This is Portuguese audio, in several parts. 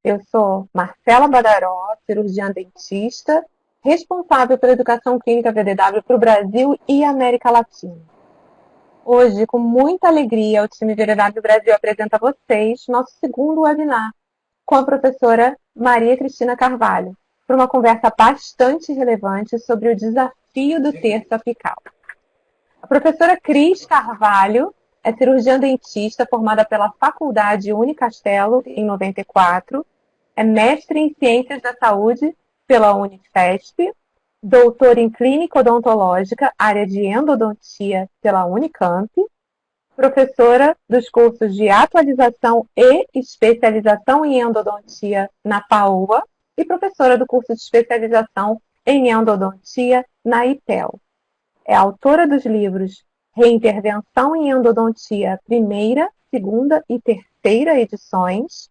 Eu sou Marcela Badaró, cirurgiã dentista, responsável pela educação clínica VDW para o Brasil e América Latina. Hoje, com muita alegria, o time VDW Brasil apresenta a vocês nosso segundo webinar com a professora Maria Cristina Carvalho, para uma conversa bastante relevante sobre o desafio do terço apical. A professora Cris Carvalho é cirurgiã dentista formada pela Faculdade Unicastelo em 94, é mestre em Ciências da Saúde pela Unifesp, doutora em Clínica Odontológica, área de Endodontia pela Unicamp, professora dos cursos de atualização e especialização em endodontia na PAOA e professora do curso de especialização em endodontia na IPEL. É autora dos livros Reintervenção em Endodontia, primeira, segunda e terceira edições,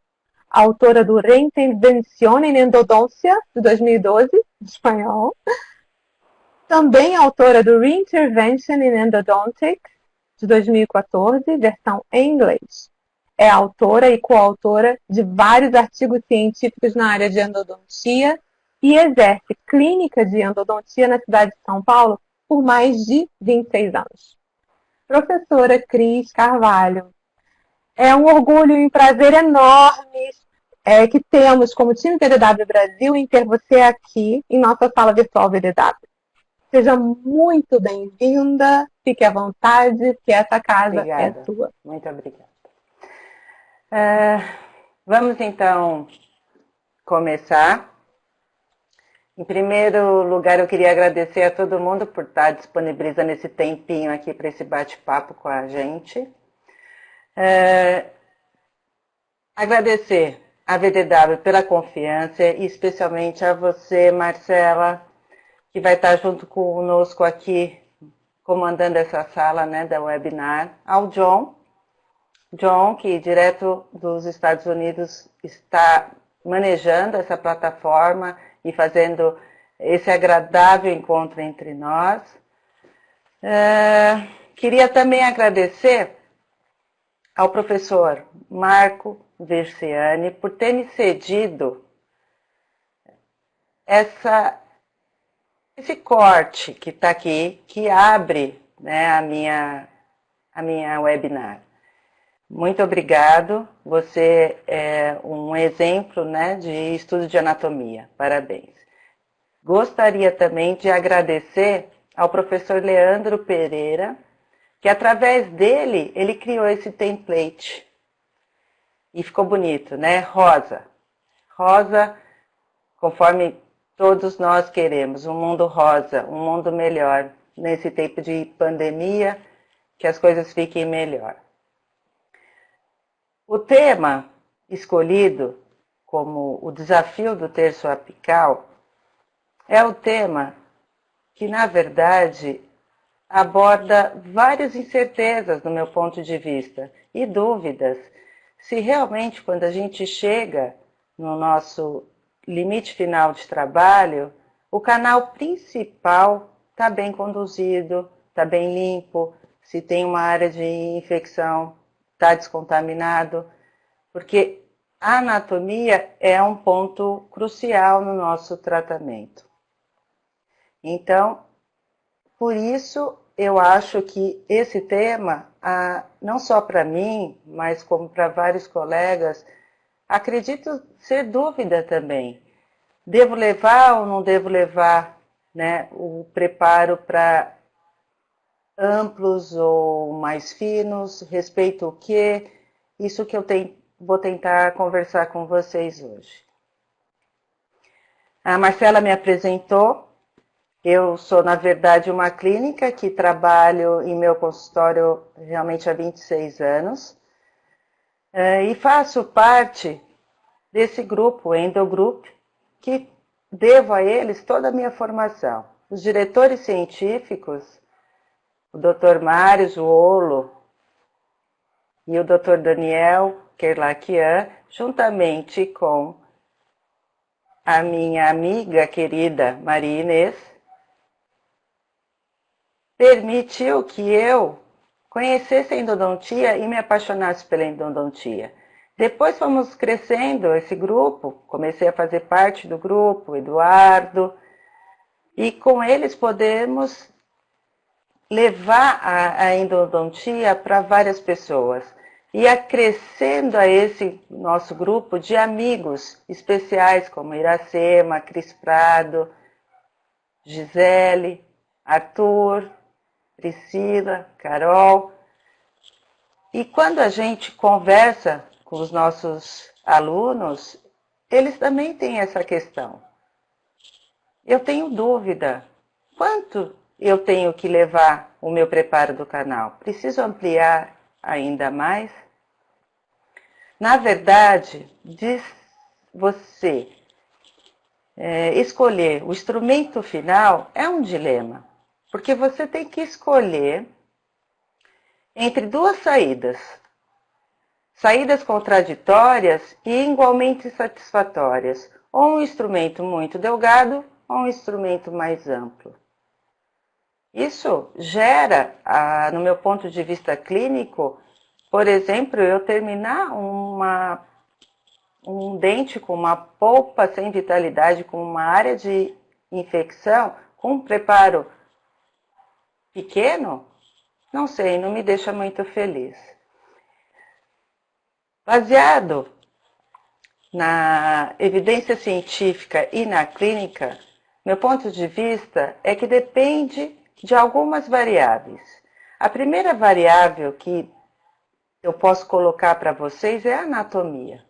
autora do Reintervención en Endodoncia, de 2012, em espanhol, também autora do Reintervention in Endodontics, de 2014, versão em inglês. É autora e coautora de vários artigos científicos na área de endodontia e exerce clínica de endodontia na cidade de São Paulo por mais de 26 anos. Professora Cris Carvalho, é um orgulho e um prazer enorme que temos como time VDW Brasil em ter você aqui em nossa sala virtual VDW. Seja muito bem-vinda, fique à vontade, que essa casa Obrigada. é sua. Muito obrigada. Vamos então começar. Em primeiro lugar, eu queria agradecer a todo mundo por estar disponibilizando esse tempinho aqui para esse bate-papo com a gente. Agradecer a VDW pela confiança e especialmente a você, Marcela, que vai estar junto conosco aqui, comandando essa sala, né, da webinar, ao John, que direto dos Estados Unidos está manejando essa plataforma e fazendo esse agradável encontro entre nós. Queria também agradecer ao professor Marco Versiani por ter me cedido esse corte que está aqui, que abre, né, a minha webinar. Muito obrigado, você é um exemplo, né, de estudo de anatomia, parabéns. Gostaria também de agradecer ao professor Leandro Pereira, que através dele, ele criou esse template. E ficou bonito, né? Rosa. Rosa, conforme todos nós queremos, um mundo rosa, um mundo melhor, nesse tempo de pandemia, que as coisas fiquem melhor. O tema escolhido como o desafio do terço apical é o tema que, na verdade, aborda várias incertezas no meu ponto de vista e dúvidas se realmente quando a gente chega no nosso limite final de trabalho, o canal principal está bem conduzido, está bem limpo, se tem uma área de infecção, está descontaminado, porque a anatomia é um ponto crucial no nosso tratamento. Então, por isso, eu acho que esse tema, não só para mim, mas como para vários colegas, acredito ser dúvida também. Devo levar ou não devo levar, né, o preparo para amplos ou mais finos? Respeito o quê? Isso que eu vou tentar conversar com vocês hoje. A Marcela me apresentou. Eu sou, na verdade, uma clínica que trabalho em meu consultório realmente há 26 anos e faço parte desse grupo, Endogroup, que devo a eles toda a minha formação. Os diretores científicos, o Dr. Mário Zuolo e o Dr. Daniel Kerlakian, juntamente com a minha amiga querida Maria Inês, permitiu que eu conhecesse a endodontia e me apaixonasse pela endodontia. Depois fomos crescendo esse grupo, comecei a fazer parte do grupo, Eduardo, e com eles podemos levar a endodontia para várias pessoas. E acrescendo a esse nosso grupo de amigos especiais, como Iracema, Cris Prado, Gisele, Arthur, Priscila, Carol. E quando a gente conversa com os nossos alunos, eles também têm essa questão. Eu tenho dúvida, quanto eu tenho que levar o meu preparo do canal? Preciso ampliar ainda mais? Na verdade, você escolher o instrumento final é um dilema, porque você tem que escolher entre duas saídas. Saídas contraditórias e igualmente satisfatórias, ou um instrumento muito delgado ou um instrumento mais amplo. Isso gera, no meu ponto de vista clínico, por exemplo, eu terminar um dente com uma polpa sem vitalidade, com uma área de infecção, com um preparo pequeno, não sei, não me deixa muito feliz. Baseado na evidência científica e na clínica, meu ponto de vista é que depende de algumas variáveis. A primeira variável que eu posso colocar para vocês é a anatomia.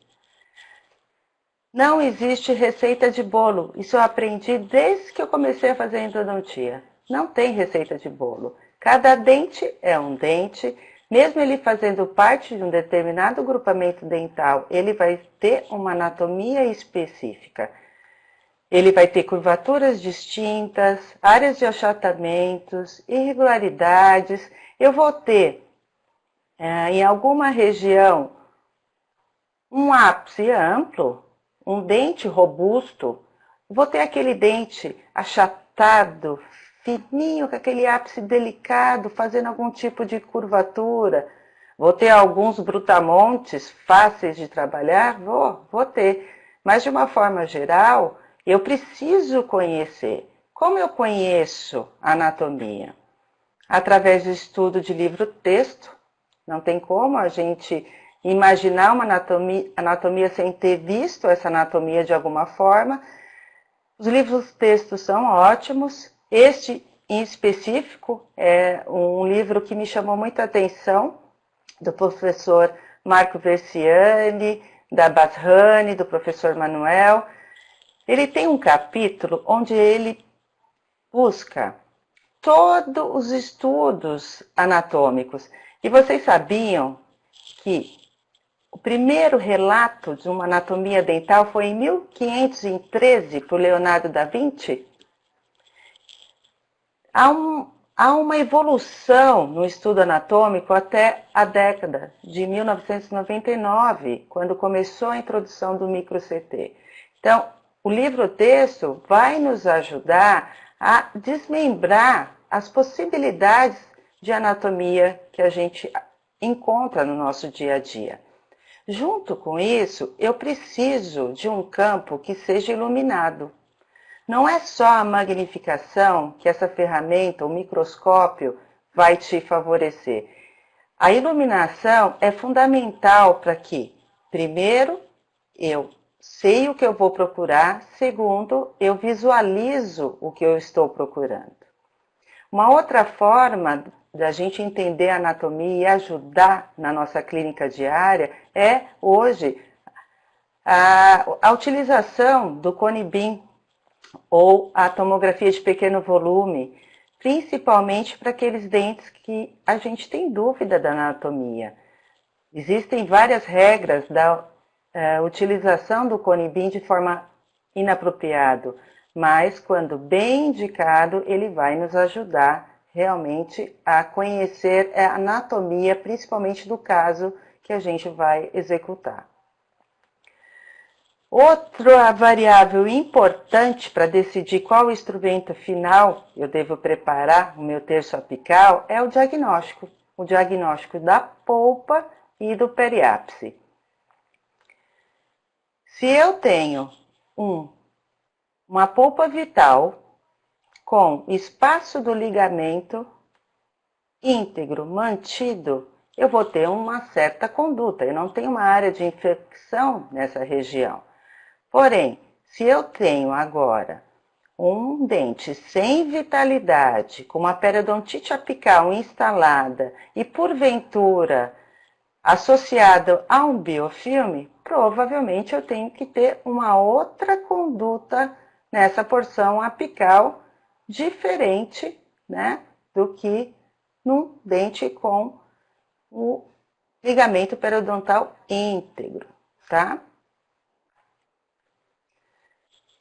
Não existe receita de bolo. Isso eu aprendi desde que eu comecei a fazer endodontia. Não tem receita de bolo. Cada dente é um dente. Mesmo ele fazendo parte de um determinado grupamento dental, ele vai ter uma anatomia específica. Ele vai ter curvaturas distintas, áreas de achatamentos, irregularidades. Eu vou ter, em alguma região, um ápice amplo, um dente robusto. Vou ter aquele dente achatado, fininho, com aquele ápice delicado, fazendo algum tipo de curvatura. Vou ter alguns brutamontes fáceis de trabalhar? Vou ter. Mas, de uma forma geral, eu preciso conhecer. Como eu conheço a anatomia? Através do estudo de livro-texto. Não tem como a gente imaginar uma anatomia sem ter visto essa anatomia de alguma forma. Os livros-textos são ótimos. Este, em específico, é um livro que me chamou muita atenção, do professor Marco Versiani, da Basrani, do professor Manuel. Ele tem um capítulo onde ele busca todos os estudos anatômicos. E vocês sabiam que o primeiro relato de uma anatomia dental foi em 1513, por Leonardo da Vinci? Há uma evolução no estudo anatômico até a década de 1999, quando começou a introdução do micro-CT. Então, o livro-texto vai nos ajudar a desmembrar as possibilidades de anatomia que a gente encontra no nosso dia a dia. Junto com isso, eu preciso de um campo que seja iluminado. Não é só a magnificação que essa ferramenta, o microscópio, vai te favorecer. A iluminação é fundamental para que, primeiro, eu sei o que eu vou procurar, segundo, eu visualizo o que eu estou procurando. Uma outra forma da gente entender a anatomia e ajudar na nossa clínica diária é, hoje, a utilização do cone beam, ou a tomografia de pequeno volume, principalmente para aqueles dentes que a gente tem dúvida da anatomia. Existem várias regras da utilização do cone beam de forma inapropriada, mas quando bem indicado, ele vai nos ajudar realmente a conhecer a anatomia, principalmente do caso que a gente vai executar. Outra variável importante para decidir qual instrumento final eu devo preparar o meu terço apical é o diagnóstico da polpa e do periápice. Se eu tenho uma polpa vital com espaço do ligamento íntegro, mantido, eu vou ter uma certa conduta. Eu não tenho uma área de infecção nessa região. Porém, se eu tenho agora um dente sem vitalidade, com uma periodontite apical instalada e, porventura, associado a um biofilme, provavelmente eu tenho que ter uma outra conduta nessa porção apical diferente, né, do que num dente com o ligamento periodontal íntegro, tá?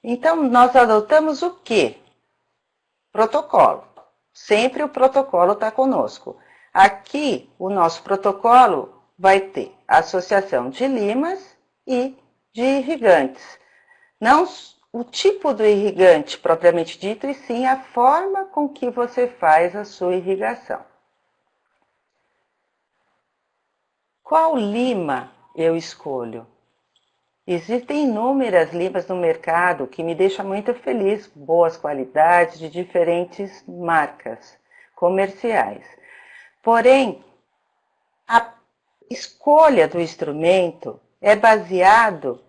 Então, nós adotamos o quê? Protocolo. Sempre o protocolo está conosco. Aqui, o nosso protocolo vai ter associação de limas e de irrigantes. Não o tipo do irrigante propriamente dito, e sim a forma com que você faz a sua irrigação. Qual lima eu escolho? Existem inúmeras limas no mercado que me deixam muito feliz, boas qualidades, de diferentes marcas comerciais. Porém, a escolha do instrumento é baseado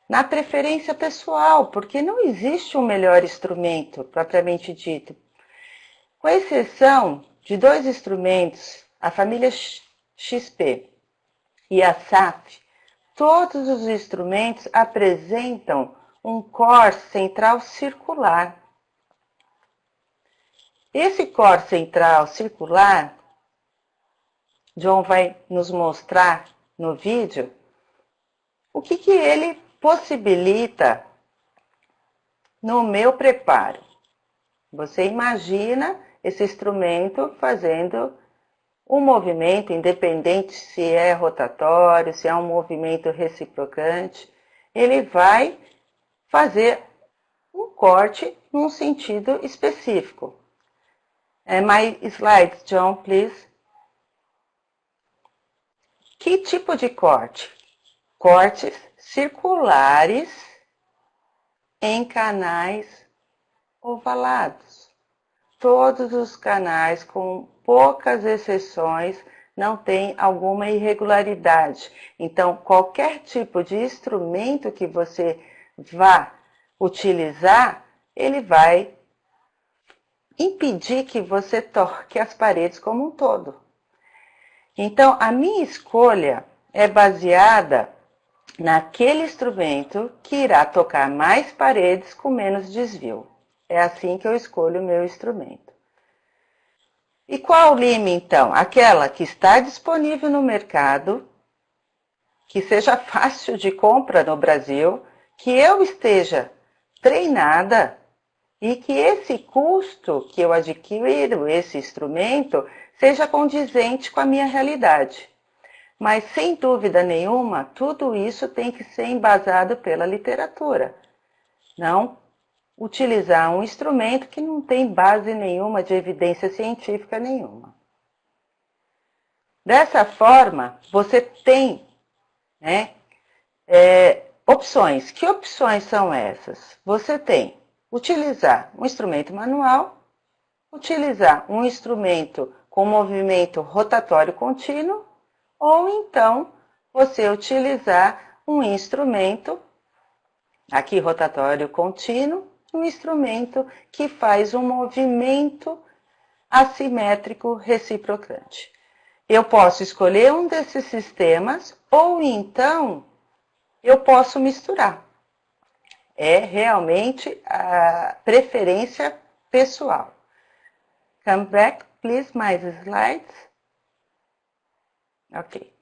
na preferência pessoal, porque não existe um melhor instrumento propriamente dito. Com exceção de dois instrumentos, a família XP e a SAF, todos os instrumentos apresentam um core central circular. Esse core central circular, John vai nos mostrar no vídeo, o que ele possibilita no meu preparo. Você imagina esse instrumento fazendo um movimento, independente se é rotatório, se é um movimento reciprocante, ele vai fazer um corte num sentido específico. My slides, John, please. Que tipo de corte? Cortes circulares em canais ovalados. Todos os canais, com poucas exceções, não tem alguma irregularidade. Então, qualquer tipo de instrumento que você vá utilizar, ele vai impedir que você torque as paredes como um todo. Então, a minha escolha é baseada naquele instrumento que irá tocar mais paredes com menos desvio. É assim que eu escolho o meu instrumento. E qual lima, então? Aquela que está disponível no mercado, que seja fácil de compra no Brasil, que eu esteja treinada e que esse custo que eu adquiro, esse instrumento, seja condizente com a minha realidade. Mas, sem dúvida nenhuma, tudo isso tem que ser embasado pela literatura. Não utilizar um instrumento que não tem base nenhuma de evidência científica nenhuma. Dessa forma, você tem, né, opções. Que opções são essas? Você tem utilizar um instrumento manual, utilizar um instrumento com movimento rotatório contínuo, ou então você utilizar um instrumento, aqui rotatório contínuo, um instrumento que faz um movimento assimétrico reciprocante. Eu posso escolher um desses sistemas, ou então eu posso misturar. É realmente a preferência pessoal. Come back, please, my slides. Ok.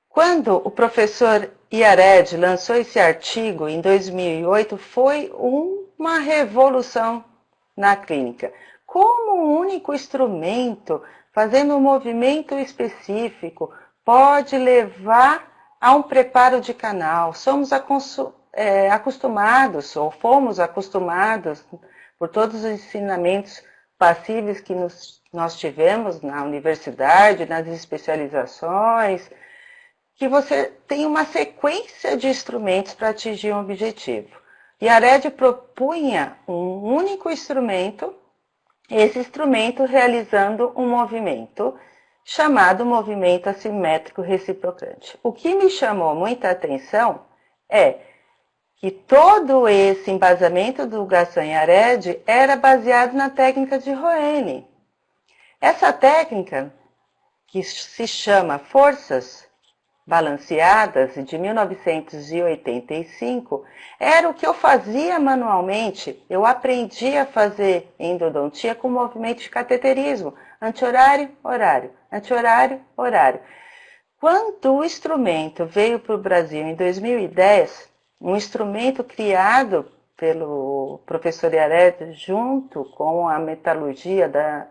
Quando o professor Yared lançou esse artigo em 2008, foi uma revolução na clínica. Como um único instrumento, fazendo um movimento específico, pode levar a um preparo de canal? Somos acostumados, ou fomos acostumados, por todos os ensinamentos passíveis que nós tivemos na universidade, nas especializações, que você tem uma sequência de instrumentos para atingir um objetivo. E Yared propunha um único instrumento, esse instrumento realizando um movimento chamado movimento assimétrico reciprocante. O que me chamou muita atenção é que todo esse embasamento do Gaston Yared era baseado na técnica de Roene. Essa técnica, que se chama Forças Balanceadas, de 1985, era o que eu fazia manualmente. Eu aprendi a fazer endodontia com movimento de cateterismo, anti-horário, horário, anti-horário, horário. Quando o instrumento veio para o Brasil em 2010, um instrumento criado pelo professor Yared junto com a metalurgia da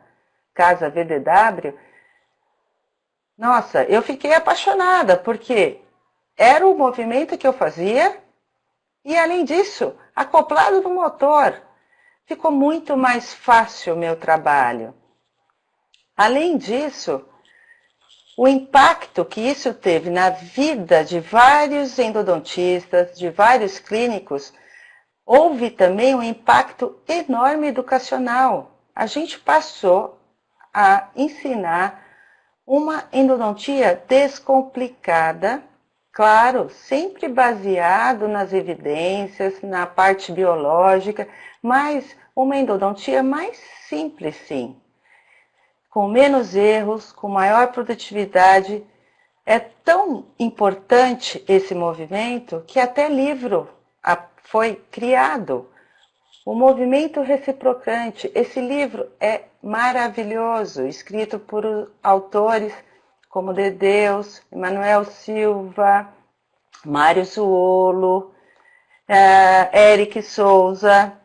Casa VDW, nossa, eu fiquei apaixonada, porque era o movimento que eu fazia e, além disso, acoplado no motor. Ficou muito mais fácil o meu trabalho. Além disso, o impacto que isso teve na vida de vários endodontistas, de vários clínicos, houve também um impacto enorme educacional. A gente passou a ensinar uma endodontia descomplicada, claro, sempre baseado nas evidências, na parte biológica, mas uma endodontia mais simples, sim. Com menos erros, com maior produtividade. É tão importante esse movimento que até livro foi criado. O movimento reciprocante. Esse livro é maravilhoso, escrito por autores como Dedeus, Emanuel Silva, Mário Zuolo, Eric Souza.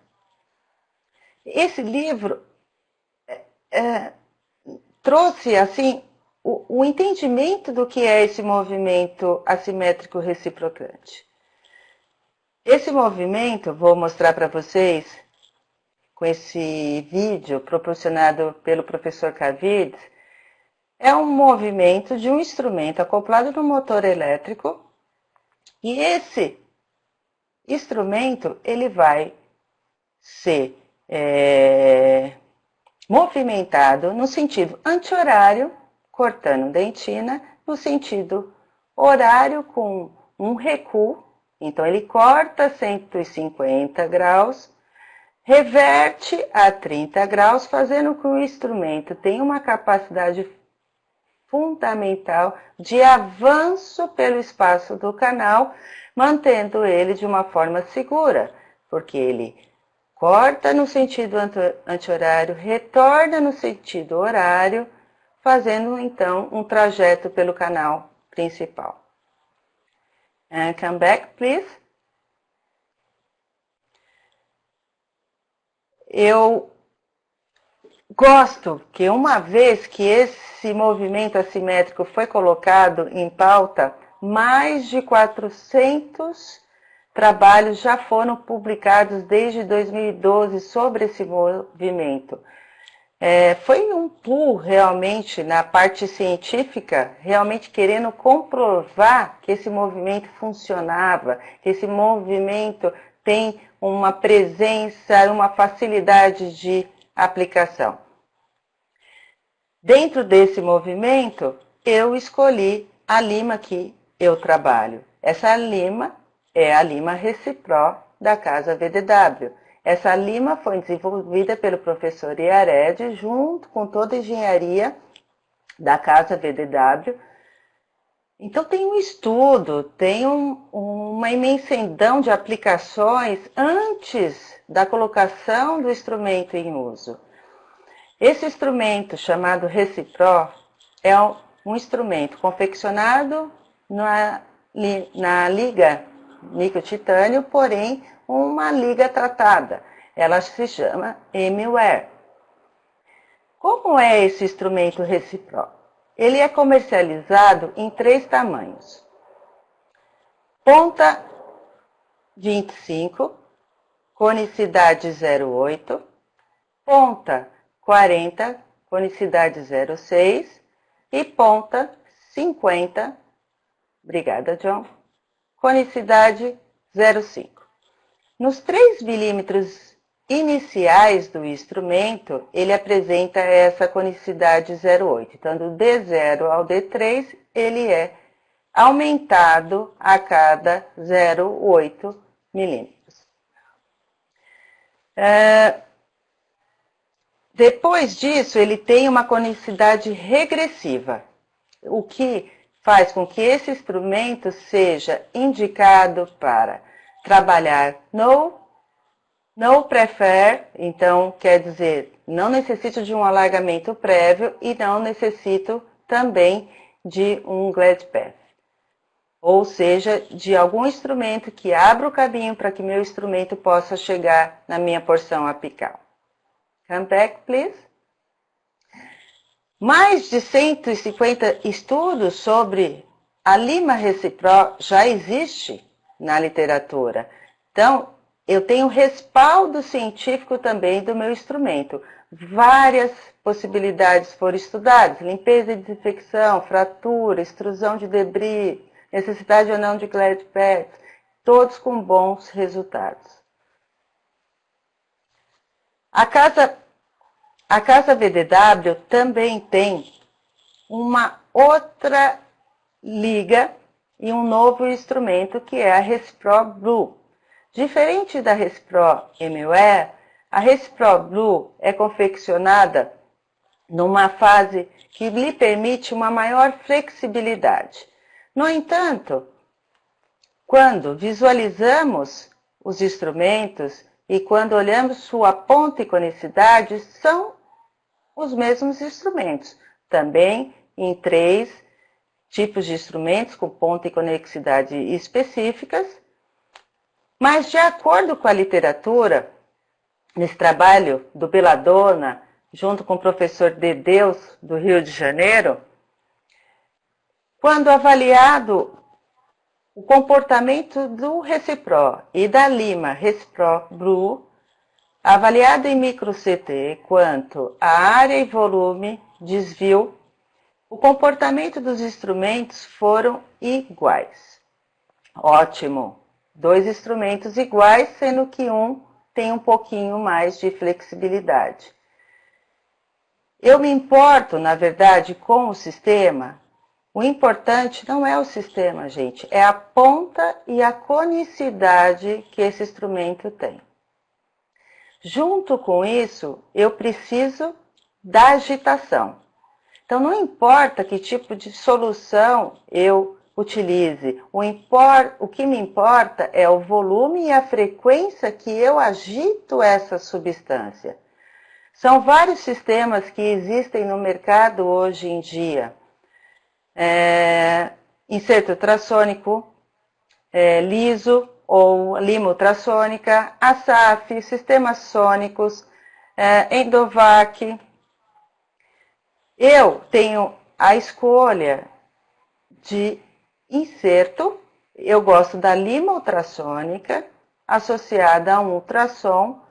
Esse livro trouxe assim o entendimento do que é esse movimento assimétrico reciprocante. Esse movimento, vou mostrar para vocês com esse vídeo proporcionado pelo professor Cavides, é um movimento de um instrumento acoplado no motor elétrico, e esse instrumento ele vai ser movimentado no sentido anti-horário, cortando dentina, no sentido horário com um recuo. Então, ele corta 150 graus, reverte a 30 graus, fazendo com que o instrumento tenha uma capacidade fundamental de avanço pelo espaço do canal, mantendo ele de uma forma segura, porque ele corta no sentido anti-horário, retorna no sentido horário, fazendo então um trajeto pelo canal principal. And come back, please. Eu gosto que uma vez que esse movimento assimétrico foi colocado em pauta, mais de 400 trabalhos já foram publicados desde 2012 sobre esse movimento. Foi um pulo realmente na parte científica, realmente querendo comprovar que esse movimento funcionava, que esse movimento tem uma presença, uma facilidade de aplicação. Dentro desse movimento, eu escolhi a lima que eu trabalho. Essa lima é a lima Recipro da Casa VDW. Essa lima foi desenvolvida pelo professor Yared junto com toda a engenharia da Casa VDW. Então tem um estudo, tem uma imensidão de aplicações antes da colocação do instrumento em uso. Esse instrumento chamado Recipro é um instrumento confeccionado na liga níquel-titânio, porém uma liga tratada. Ela se chama M-Wear. Como é esse instrumento Recipro? Ele é comercializado em 3 tamanhos. Ponta 25, conicidade 0,8, ponta 40, conicidade 0,6 e ponta 50, Obrigada, John. Conicidade 0,5. Nos 3 milímetros iniciais do instrumento, ele apresenta essa conicidade 0,8. Então, do D0 ao D3, ele é aumentado a cada 0,8 milímetros. Depois disso, ele tem uma conicidade regressiva, o que faz com que esse instrumento seja indicado para trabalhar no prefer, então quer dizer, não necessito de um alargamento prévio e não necessito também de um glide path. Ou seja, de algum instrumento que abra o caminho para que meu instrumento possa chegar na minha porção apical. Come back, please. Mais de 150 estudos sobre a lima recipró já existe na literatura. Então, eu tenho respaldo científico também do meu instrumento. Várias possibilidades foram estudadas: limpeza e desinfecção, fratura, extrusão de debris, necessidade ou não de glide pads, todos com bons resultados. A casa VDW também tem uma outra liga e um novo instrumento que é a Respro Blue. Diferente da Respro MWare, a Respro Blue é confeccionada numa fase que lhe permite uma maior flexibilidade. No entanto, quando visualizamos os instrumentos e quando olhamos sua ponta e conicidade, são os mesmos instrumentos, também em 3 tipos de instrumentos com ponta e conicidade específicas, mas de acordo com a literatura, nesse trabalho do Belladonna, junto com o professor Dedeus, do Rio de Janeiro, quando avaliado o comportamento do Recipró e da lima Respro Blue, avaliado em micro CT quanto a área e volume, desvio, o comportamento dos instrumentos foram iguais. Ótimo! 2 instrumentos iguais, sendo que um tem um pouquinho mais de flexibilidade. Eu me importo, na verdade, com o sistema. O importante não é o sistema, gente, é a ponta e a conicidade que esse instrumento tem. Junto com isso, eu preciso da agitação. Então, não importa que tipo de solução eu utilize, o que me importa é o volume e a frequência que eu agito essa substância. São vários sistemas que existem no mercado hoje em dia. Inserto ultrassônico, liso ou lima ultrassônica, ASAF, sistemas sônicos, Endovac. Eu tenho a escolha de inserto, eu gosto da lima ultrassônica, associada a um ultrassom,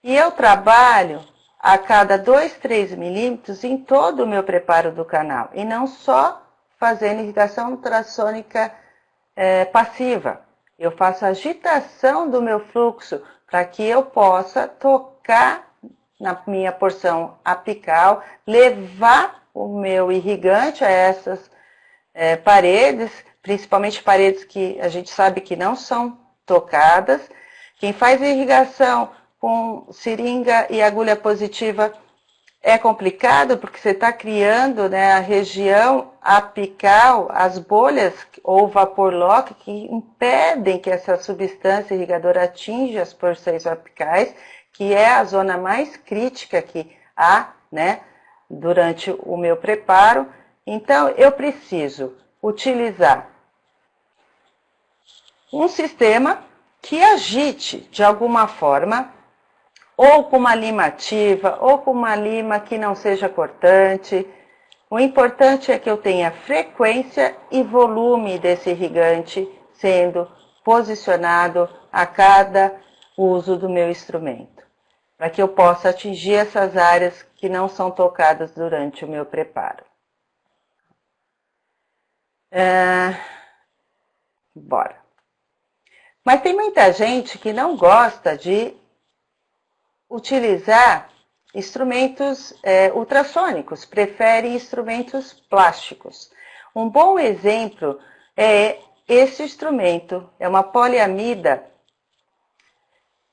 e eu trabalho a cada 2, 3 milímetros em todo o meu preparo do canal, e não só fazendo irrigação ultrassônica passiva. Eu faço agitação do meu fluxo para que eu possa tocar na minha porção apical, levar o meu irrigante a essas paredes, principalmente paredes que a gente sabe que não são tocadas. Quem faz irrigação com seringa e agulha positiva é complicado, porque você está criando, né, a região apical, as bolhas ou vapor lock que impedem que essa substância irrigadora atinja as porções apicais, que é a zona mais crítica que há, né, durante o meu preparo. Então, eu preciso utilizar um sistema que agite de alguma forma, ou com uma lima ativa, ou com uma lima que não seja cortante. O importante é que eu tenha frequência e volume desse irrigante sendo posicionado a cada uso do meu instrumento, para que eu possa atingir essas áreas que não são tocadas durante o meu preparo. bora. Mas tem muita gente que não gosta de utilizar instrumentos ultrassônicos, prefere instrumentos plásticos. Um bom exemplo é esse instrumento, é uma poliamida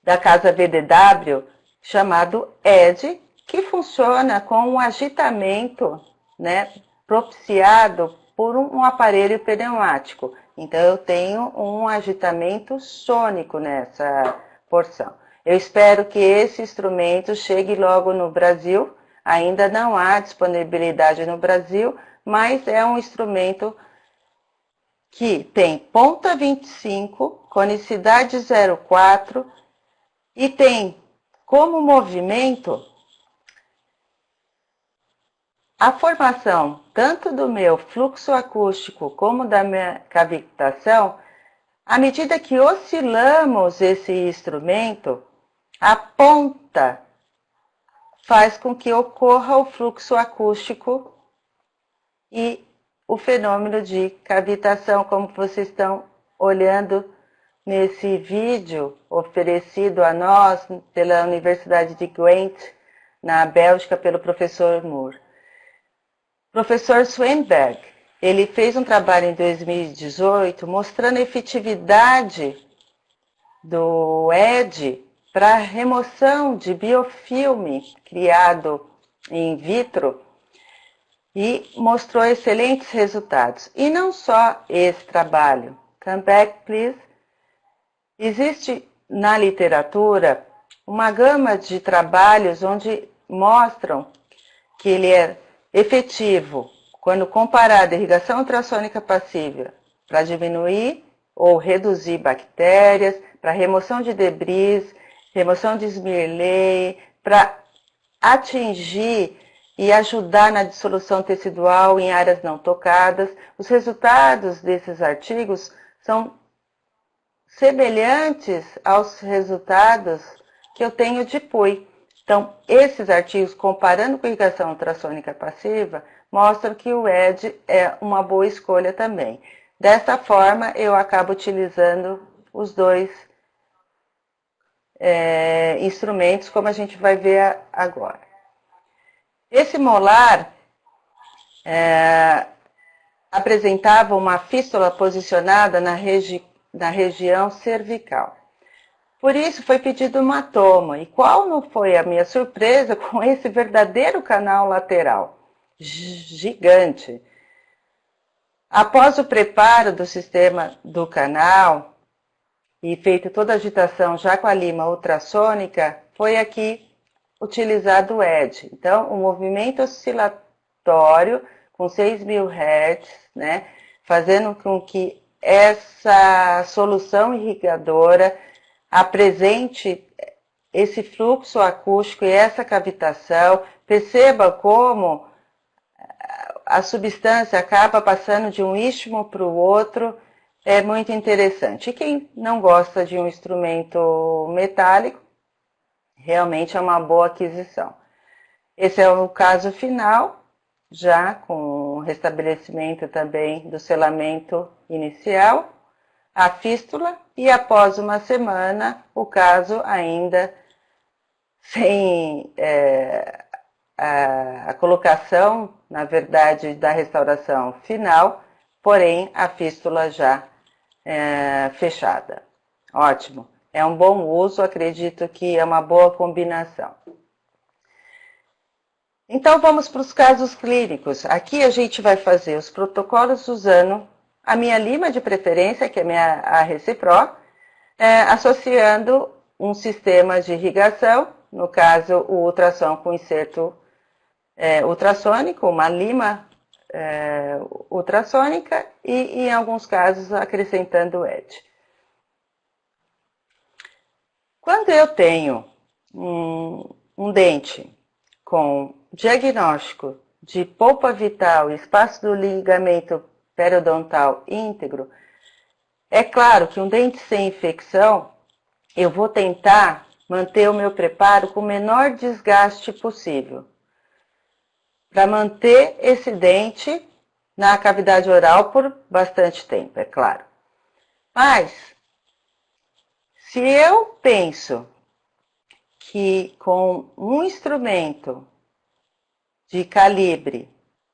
da casa VDW, chamado ED, que funciona com um agitamento, né, propiciado por um aparelho pneumático. Então, eu tenho um agitamento sônico nessa porção. Eu espero que esse instrumento chegue logo no Brasil. Ainda não há disponibilidade no Brasil, mas é um instrumento que tem ponta 25, conicidade 0,4 e tem como movimento a formação tanto do meu fluxo acústico como da minha cavitação. À medida que oscilamos esse instrumento, a ponta faz com que ocorra o fluxo acústico e o fenômeno de cavitação, como vocês estão olhando nesse vídeo oferecido a nós pela Universidade de Ghent, na Bélgica, pelo professor Moore. Professor Swenberg, ele fez um trabalho em 2018 mostrando a efetividade do ED para remoção de biofilme criado in vitro e mostrou excelentes resultados. E não só esse trabalho. Come back, please. Existe na literatura uma gama de trabalhos onde mostram que ele é efetivo quando comparado à irrigação ultrassônica passiva para diminuir ou reduzir bactérias, para remoção de debris, remoção de Smearley, para atingir e ajudar na dissolução tecidual em áreas não tocadas. Os resultados desses artigos são semelhantes aos resultados que eu tenho de PUI. Então, esses artigos, comparando com a irrigação ultrassônica passiva, mostram que o ED é uma boa escolha também. Dessa forma, eu acabo utilizando os dois instrumentos, como a gente vai ver agora. Esse molar apresentava uma fístula posicionada na região cervical. Por isso foi pedido uma toma. E qual não foi a minha surpresa com esse verdadeiro canal lateral? Gigante. Após o preparo do sistema do canal e feita toda a agitação já com a lima ultrassônica, foi aqui utilizado o ED. Então, o movimento oscilatório com 6.000 Hz, né, fazendo com que essa solução irrigadora apresente esse fluxo acústico e essa cavitação. Perceba como a substância acaba passando de um istmo para o outro, é muito interessante. E quem não gosta de um instrumento metálico, realmente é uma boa aquisição. Esse é o caso final, já com o restabelecimento também do selamento inicial, a fístula, e após uma semana, o caso ainda sem a colocação, na verdade, da restauração final, porém a fístula já fechada. Ótimo. É um bom uso, acredito que é uma boa combinação. Então vamos para os casos clínicos. Aqui a gente vai fazer os protocolos usando a minha lima de preferência, que é a Recipro, associando um sistema de irrigação, no caso o ultrassom com inserto ultrassônico, uma lima ultrassônica e em alguns casos acrescentando o ED. Quando eu tenho um dente com diagnóstico de polpa vital e espaço do ligamento periodontal íntegro, é claro que um dente sem infecção, eu vou tentar manter o meu preparo com o menor desgaste possível, para manter esse dente na cavidade oral por bastante tempo, é claro. Mas, se eu penso que com um instrumento de calibre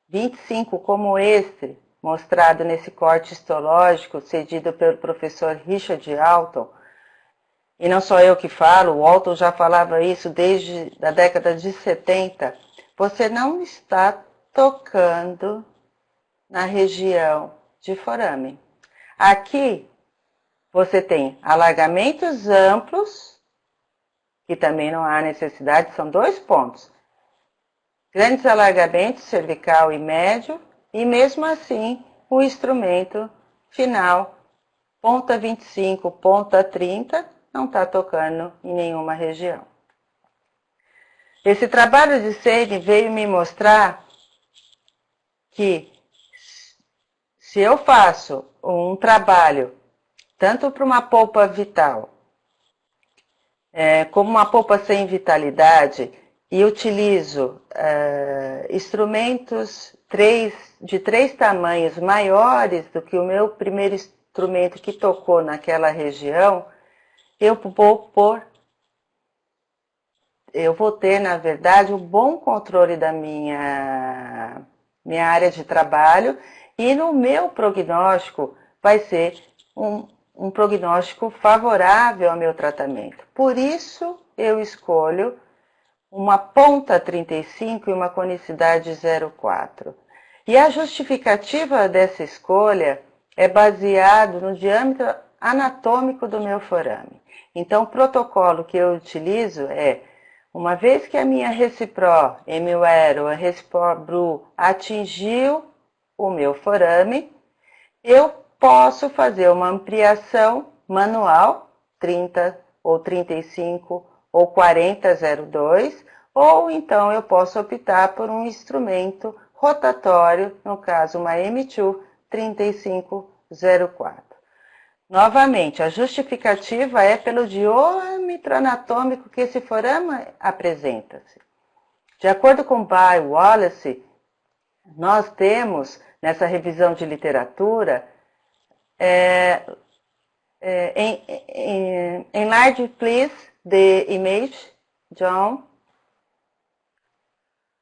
25 como este, mostrado nesse corte histológico cedido pelo professor Richard Alton, e não só eu que falo, o Alton já falava isso desde a década de 70, você não está tocando na região de forame. Aqui você tem alargamentos amplos, que também não há necessidade, são 2 pontos. Grandes alargamentos, cervical e médio, e mesmo assim o instrumento final, ponta 25, ponta 30, não está tocando em nenhuma região. Esse trabalho de Seiden veio me mostrar que se eu faço um trabalho tanto para uma polpa vital, como uma polpa sem vitalidade, e utilizo instrumentos de 3 tamanhos maiores do que o meu primeiro instrumento que tocou naquela região, eu vou ter, na verdade, um bom controle da minha área de trabalho, e no meu prognóstico vai ser um prognóstico favorável ao meu tratamento. Por isso eu escolho uma ponta 35 e uma conicidade 0,4. E a justificativa dessa escolha é baseado no diâmetro anatômico do meu forame. Então, o protocolo que eu utilizo é, uma vez que a minha Recipro MWare ou a Recipro Bru atingiu o meu forame, eu posso fazer uma ampliação manual, 30 ou 35 ou 40,02, ou então eu posso optar por um instrumento rotatório, no caso uma M2 3504. Novamente, a justificativa é pelo diâmetro anatômico que esse forame apresenta-se. De acordo com By Wallace, nós temos, nessa revisão de literatura, enlarge please the image, John,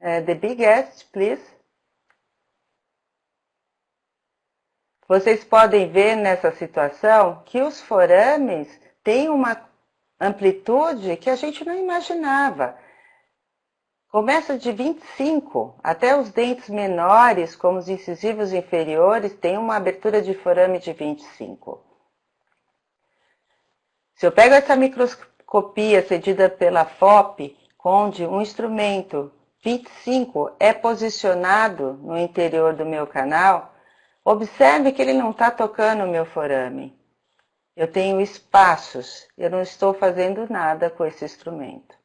the biggest, please. Vocês podem ver nessa situação que os forames têm uma amplitude que a gente não imaginava. Começa de 25, até os dentes menores, como os incisivos inferiores, têm uma abertura de forame de 25. Se eu pego essa microscopia cedida pela FOP, onde um instrumento 25 é posicionado no interior do meu canal, observe que ele não está tocando o meu forame. Eu tenho espaços, eu não estou fazendo nada com esse instrumento.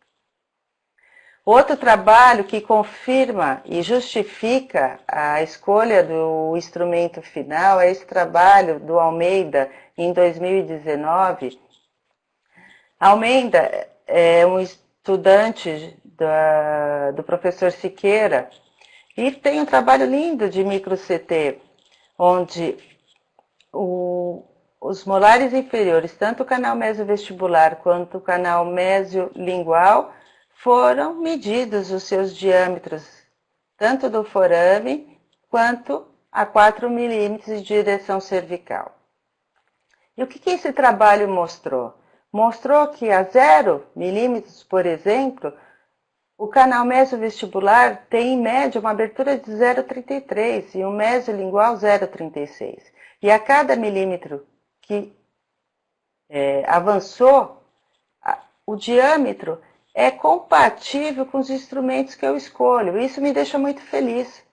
Outro trabalho que confirma e justifica a escolha do instrumento final é esse trabalho do Almeida em 2019. Almeida é um estudante do professor Siqueira e tem um trabalho lindo de micro-CT, onde os molares inferiores, tanto o canal mesovestibular quanto o canal mesiolingual, foram medidos os seus diâmetros, tanto do forame quanto a 4 milímetros de direção cervical. E o que esse trabalho mostrou? Mostrou que a 0 milímetros, por exemplo, o canal mesovestibular tem em média uma abertura de 0,33 e o mesiolingual 0,36. E a cada milímetro que avançou, o diâmetro é compatível com os instrumentos que eu escolho. Isso me deixa muito feliz,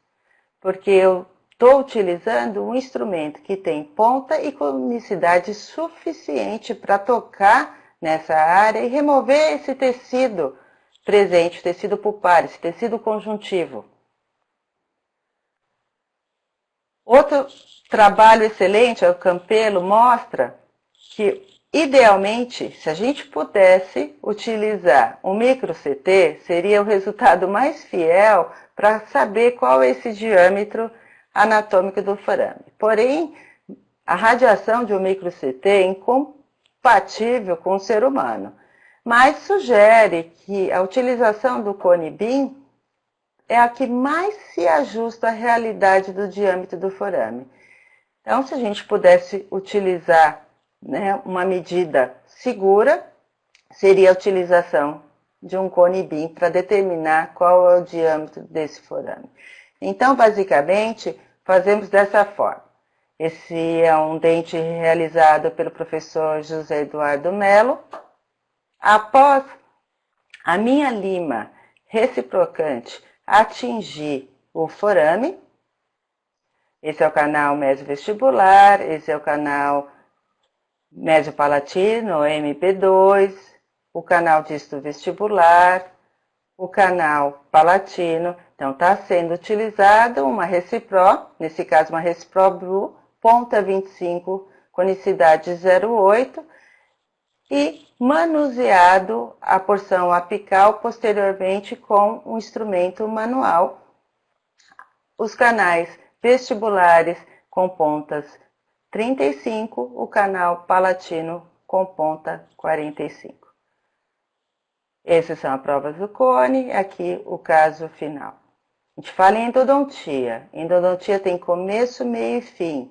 porque eu estou utilizando um instrumento que tem ponta e conicidade suficiente para tocar nessa área e remover esse tecido presente, o tecido pulpar, esse tecido conjuntivo. Outro trabalho excelente, o Campelo, mostra que, idealmente, se a gente pudesse utilizar um micro-CT, seria o resultado mais fiel para saber qual é esse diâmetro anatômico do forame. Porém, a radiação de um micro-CT é incompatível com o ser humano, mas sugere que a utilização do cone beam é a que mais se ajusta à realidade do diâmetro do forame. Então, se a gente pudesse utilizar, né, uma medida segura, seria a utilização de um cone beam para determinar qual é o diâmetro desse forame. Então, basicamente, fazemos dessa forma. Esse é um dente realizado pelo professor José Eduardo Melo. Após a minha lima reciprocante atingir o forame, esse é o canal mesovestibular, esse é o canal mesopalatino, MP2, o canal disto vestibular, o canal palatino. Então, está sendo utilizado uma Recipro, nesse caso uma Recipro Blue, ponta 25, conicidade 0,8, e manuseado a porção apical posteriormente com um instrumento manual. Os canais vestibulares com pontas 35, o canal palatino com ponta 45. Essas são as provas do cone, aqui o caso final. A gente fala em endodontia. Endodontia tem começo, meio e fim.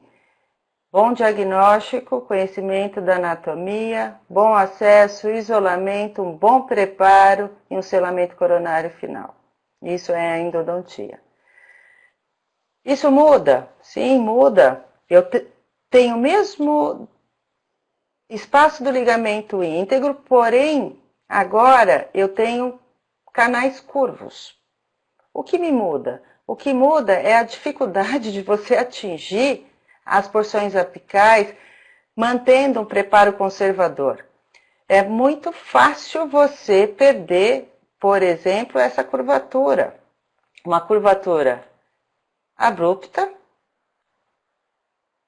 Bom diagnóstico, conhecimento da anatomia, bom acesso, isolamento, um bom preparo e um selamento coronário final. Isso é a endodontia. Isso muda? Sim, muda. Eu tenho o mesmo espaço do ligamento íntegro, porém, agora eu tenho canais curvos. O que me muda? O que muda é a dificuldade de você atingir as porções apicais mantendo um preparo conservador. É muito fácil você perder, por exemplo, essa curvatura. Uma curvatura abrupta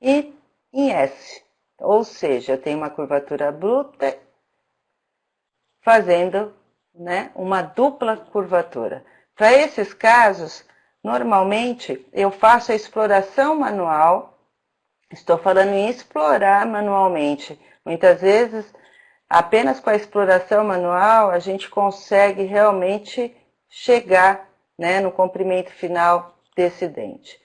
e em S. Ou seja, eu tenho uma curvatura abrupta fazendo, né, uma dupla curvatura. Para esses casos, normalmente eu faço a exploração manual. Estou falando em explorar manualmente. Muitas vezes, apenas com a exploração manual, a gente consegue realmente chegar, né, no comprimento final desse dente.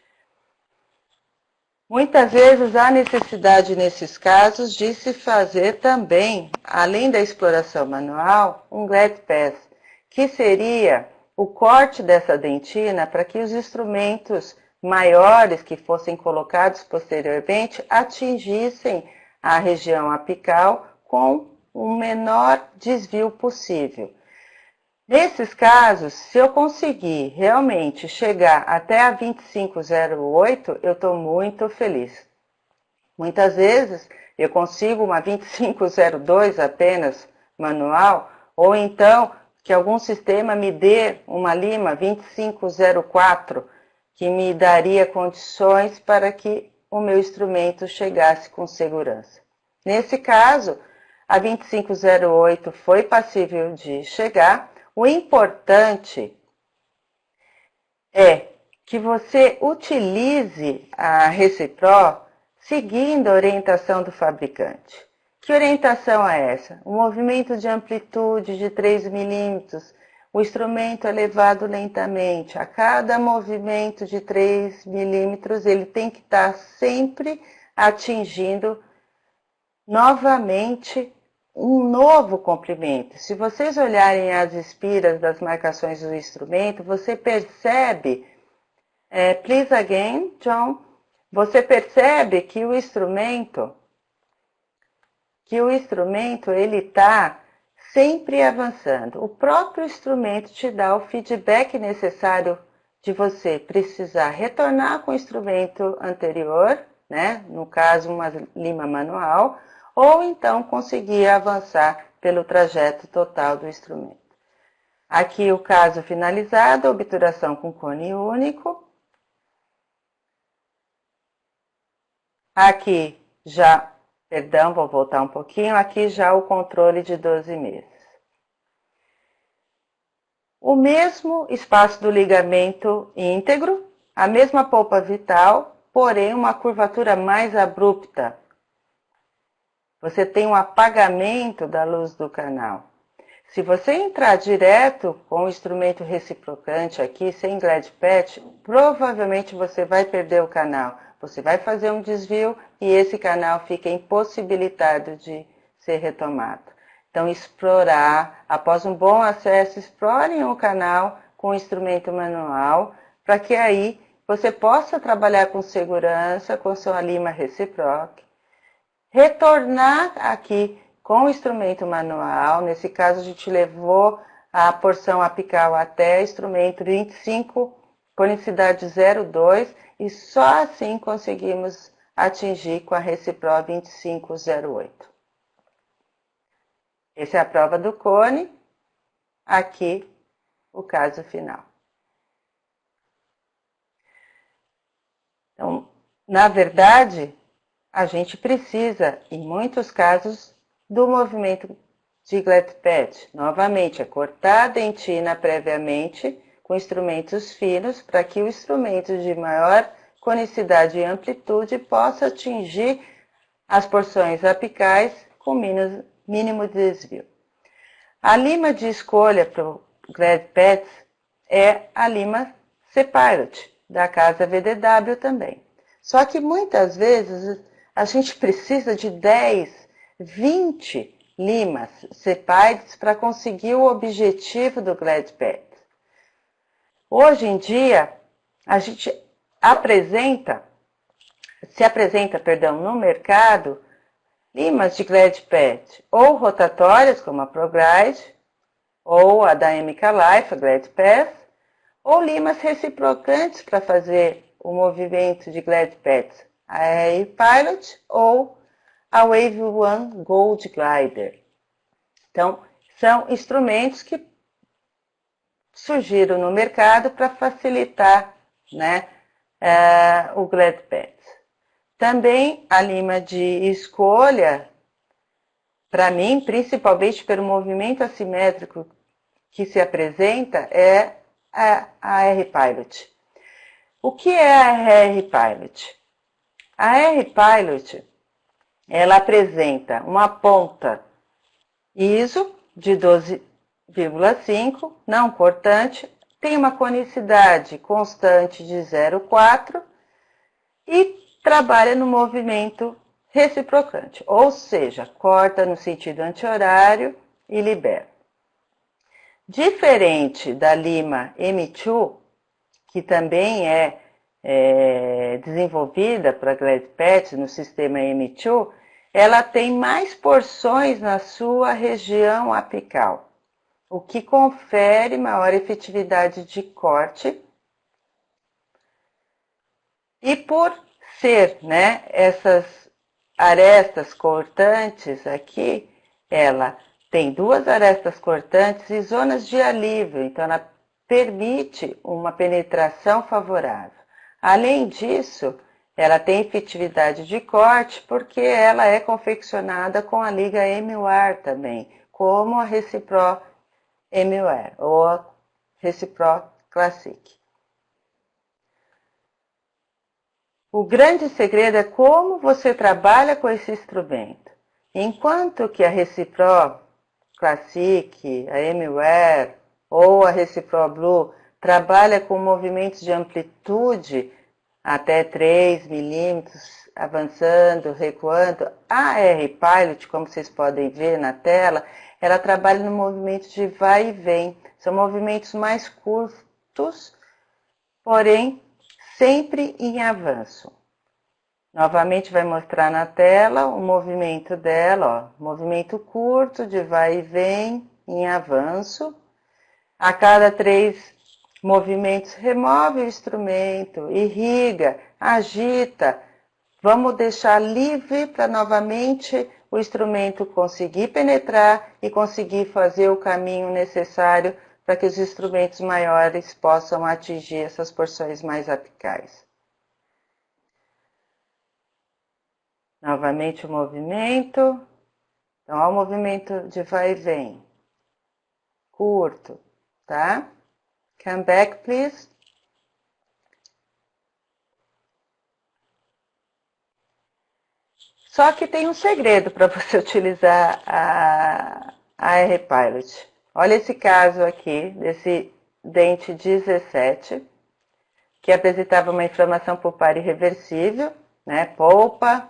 Muitas vezes há necessidade, nesses casos, de se fazer também, além da exploração manual, um glide pass, que seria o corte dessa dentina para que os instrumentos maiores que fossem colocados posteriormente atingissem a região apical com o menor desvio possível. Nesses casos, se eu conseguir realmente chegar até a 2508, eu estou muito feliz. Muitas vezes eu consigo uma 2502 apenas manual, ou então que algum sistema me dê uma lima 2504, que me daria condições para que o meu instrumento chegasse com segurança. Nesse caso, a 2508 foi passível de chegar. O importante é que você utilize a Recipro seguindo a orientação do fabricante. Que orientação é essa? Um movimento de amplitude de 3 milímetros, o instrumento é levado lentamente. A cada movimento de 3 milímetros, ele tem que estar sempre atingindo novamente um novo comprimento. Se vocês olharem as espiras das marcações do instrumento, você percebe, please again, John, você percebe que o instrumento ele está sempre avançando. O próprio instrumento te dá o feedback necessário de você precisar retornar com o instrumento anterior, né? No caso, uma lima manual, ou então conseguir avançar pelo trajeto total do instrumento. Aqui o caso finalizado, obturação com cone único. Aqui já, perdão, vou voltar um pouquinho, aqui já o controle de 12 meses. O mesmo espaço do ligamento íntegro, a mesma polpa vital, porém uma curvatura mais abrupta. Você tem um apagamento da luz do canal. Se você entrar direto com o instrumento reciprocante aqui, sem glad patch, provavelmente você vai perder o canal. Você vai fazer um desvio e esse canal fica impossibilitado de ser retomado. Então, explorar, após um bom acesso, explorem o canal com o instrumento manual, para que aí você possa trabalhar com segurança, com sua lima reciproc, retornar aqui com o instrumento manual. Nesse caso, a gente levou a porção apical até instrumento 25, conicidade 0,2, e só assim conseguimos atingir com a Recipro 2508. Essa é a prova do cone, aqui o caso final. Então, na verdade, a gente precisa, em muitos casos, do movimento de glad patch. Novamente, é cortar a dentina previamente com instrumentos finos para que o instrumento de maior conicidade e amplitude possa atingir as porções apicais com mínimo desvio. A lima de escolha para o glad patch é a lima C-Pilot, da casa VDW também. Só que muitas vezes a gente precisa de 10, 20 limas C-Pilots para conseguir o objetivo do glad patch. Hoje em dia, a gente se apresenta no mercado limas de glad patch ou rotatórias, como a ProGlide, ou a da MK Life, a Glad Path, ou limas reciprocantes para fazer o movimento de glad patch, a Air Pilot ou a Wave One Gold Glider. Então, são instrumentos que surgiram no mercado para facilitar, né, o glad patch. Também a lima de escolha, para mim, principalmente pelo movimento assimétrico que se apresenta, é a R-Pilot. O que é a R-Pilot? A R-Pilot, ela apresenta uma ponta ISO de 12,5, não cortante, tem uma conicidade constante de 0,4 e trabalha no movimento reciprocante, ou seja, corta no sentido anti-horário e libera. Diferente da lima M2, que também é desenvolvida para glad patch no sistema M2, ela tem mais porções na sua região apical, o que confere maior efetividade de corte. E por ser, né, essas arestas cortantes aqui, ela tem duas arestas cortantes e zonas de alívio, então ela permite uma penetração favorável. Além disso, ela tem efetividade de corte porque ela é confeccionada com a liga M-Wear também, como a Recipro M-Wear ou a Recipro Classic. O grande segredo é como você trabalha com esse instrumento. Enquanto que a Recipro Classic, a M-Wear ou a Recipro Blue trabalha com movimentos de amplitude até 3 milímetros, avançando, recuando, a R-Pilot, como vocês podem ver na tela, ela trabalha no movimento de vai e vem. São movimentos mais curtos, porém sempre em avanço. Novamente vai mostrar na tela o movimento dela, ó, movimento curto de vai e vem em avanço. A cada 3 movimentos remove o instrumento, irriga, agita. Vamos deixar livre para novamente o instrumento conseguir penetrar e conseguir fazer o caminho necessário para que os instrumentos maiores possam atingir essas porções mais apicais. Novamente o movimento. Então, olha o movimento de vai e vem. Curto, tá? Come back, please. Só que tem um segredo para você utilizar a R-Pilot. Olha esse caso aqui, desse dente 17, que apresentava uma inflamação pulpar irreversível, né, polpa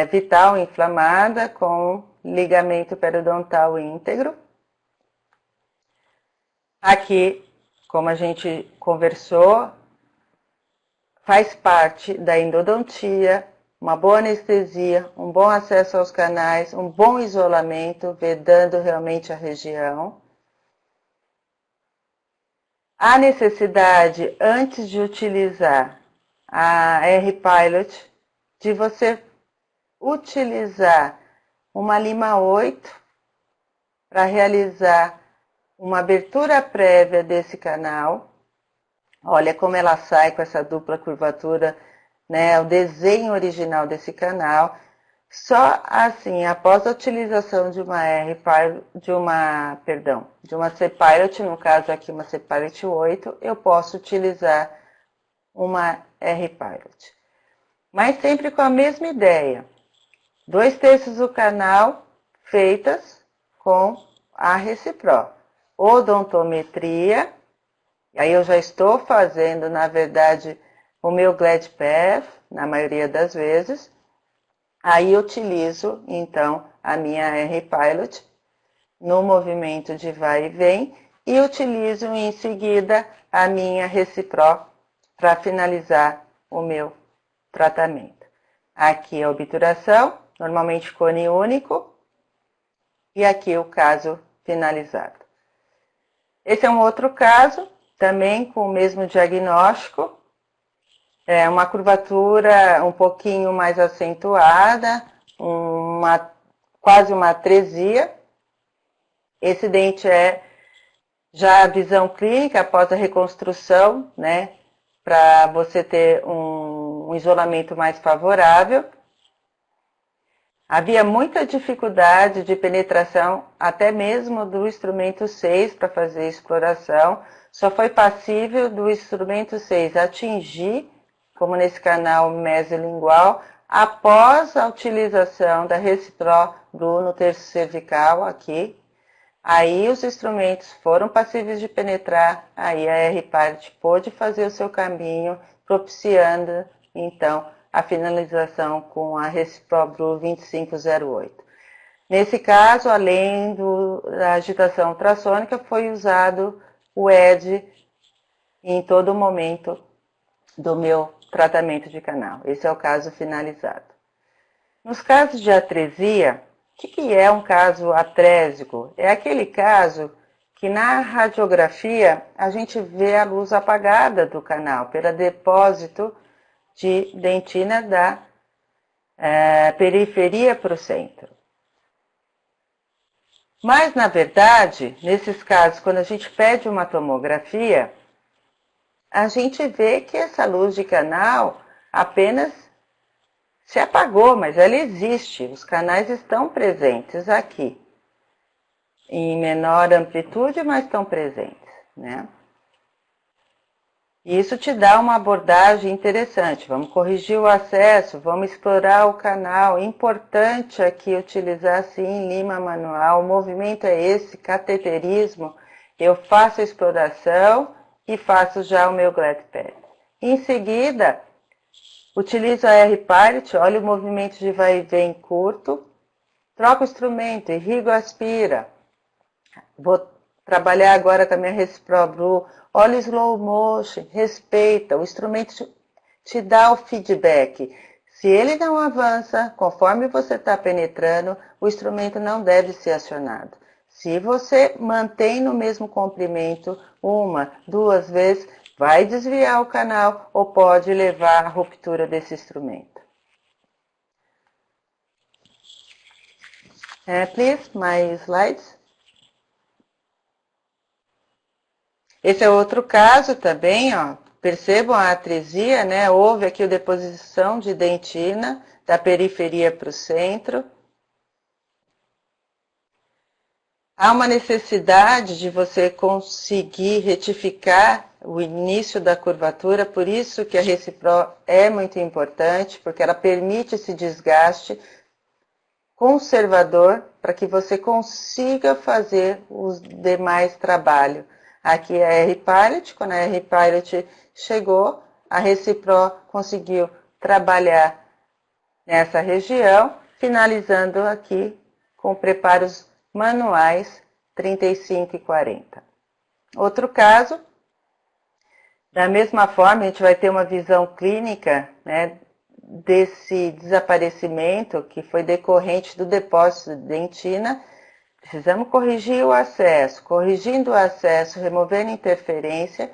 vital inflamada com ligamento periodontal íntegro. Aqui, como a gente conversou, faz parte da endodontia, uma boa anestesia, um bom acesso aos canais, um bom isolamento, vedando realmente a região. Há necessidade, antes de utilizar a R-Pilot, de você utilizar uma lima 8 para realizar uma abertura prévia desse canal. Olha como ela sai com essa dupla curvatura, né? O desenho original desse canal. Só assim, após a utilização de uma C-Pilot, no caso aqui uma C-Pilot 8, eu posso utilizar uma R-Pilot. Mas sempre com a mesma ideia. 2/3 do canal feitas com a Recipro. Odontometria. Aí eu já estou fazendo, na verdade, o meu Glide Path, na maioria das vezes. Aí eu utilizo, então, a minha R-Pilot no movimento de vai e vem e utilizo em seguida a minha Recipro para finalizar o meu tratamento. Aqui a obturação, normalmente cone único, e aqui o caso finalizado. Esse é um outro caso, também com o mesmo diagnóstico, uma curvatura um pouquinho mais acentuada, quase uma atresia. Esse dente é já a visão clínica após a reconstrução, né, para você ter um isolamento mais favorável. Havia muita dificuldade de penetração, até mesmo do instrumento 6 para fazer exploração. Só foi passível do instrumento 6 atingir, como nesse canal mesolingual, após a utilização da Recipro no terço cervical aqui. Aí os instrumentos foram passíveis de penetrar, aí a R-Pilot pôde fazer o seu caminho, propiciando, então, a finalização com a Recipro 2508. Nesse caso, além da agitação ultrassônica, foi usado o ED em todo momento do meu tratamento de canal. Esse é o caso finalizado. Nos casos de atresia, o que é um caso atrésico? É aquele caso que na radiografia a gente vê a luz apagada do canal pelo depósito de dentina da periferia para o centro. Mas, na verdade, nesses casos, quando a gente pede uma tomografia, a gente vê que essa luz de canal apenas se apagou, mas ela existe. Os canais estão presentes aqui. Em menor amplitude, mas estão presentes, né? Isso te dá uma abordagem interessante. Vamos corrigir o acesso, vamos explorar o canal. Importante aqui utilizar, sim, lima manual. O movimento é esse, cateterismo. Eu faço a exploração e faço já o meu Glide Path. Em seguida, utilizo a R-Pilot, olha o movimento de vai e vem curto. Troco o instrumento, irrigo, aspira. Vou trabalhar agora com a minha Recipro. Olha o slow motion, respeita, o instrumento te dá o feedback. Se ele não avança, conforme você está penetrando, o instrumento não deve ser acionado. Se você mantém no mesmo comprimento 1, 2 vezes, vai desviar o canal ou pode levar à ruptura desse instrumento. Please, my slides. Esse é outro caso também, ó. Percebam a atresia, né? Houve aqui a deposição de dentina da periferia para o centro. Há uma necessidade de você conseguir retificar o início da curvatura, por isso que a Recipro é muito importante, porque ela permite esse desgaste conservador para que você consiga fazer os demais trabalhos. Aqui é a R-Pilot, quando a R-Pilot chegou, a Recipro conseguiu trabalhar nessa região, finalizando aqui com preparos manuais 35 e 40. Outro caso, da mesma forma, a gente vai ter uma visão clínica, né, desse desaparecimento que foi decorrente do depósito de dentina. Precisamos corrigir o acesso. Corrigindo o acesso, removendo interferência,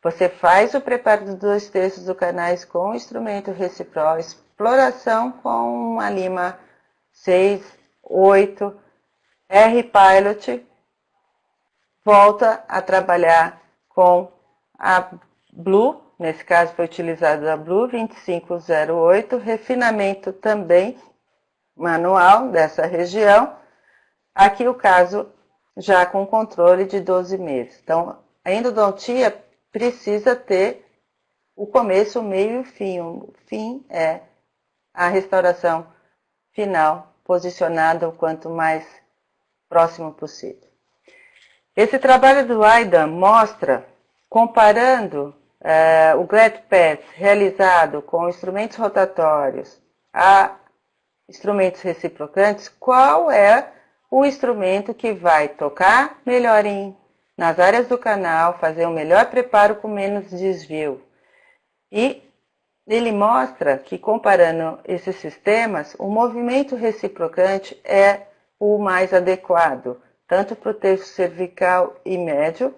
você faz o preparo dos 2/3 do canais com o instrumento Recipro, exploração com uma lima 6, 8, R-Pilot, volta a trabalhar com a Blue, nesse caso foi utilizada a Blue 2508, refinamento também manual dessa região. Aqui o caso já com controle de 12 meses. Então, a endodontia precisa ter o começo, o meio e o fim. O fim é a restauração final, posicionada o quanto mais próximo possível. Esse trabalho do Aidan mostra, comparando o Glad Pass realizado com instrumentos rotatórios a instrumentos reciprocantes, qual é o instrumento que vai tocar melhor nas áreas do canal, fazer um melhor preparo com menos desvio. E ele mostra que, comparando esses sistemas, o movimento reciprocante é o mais adequado, tanto para o terço cervical e médio,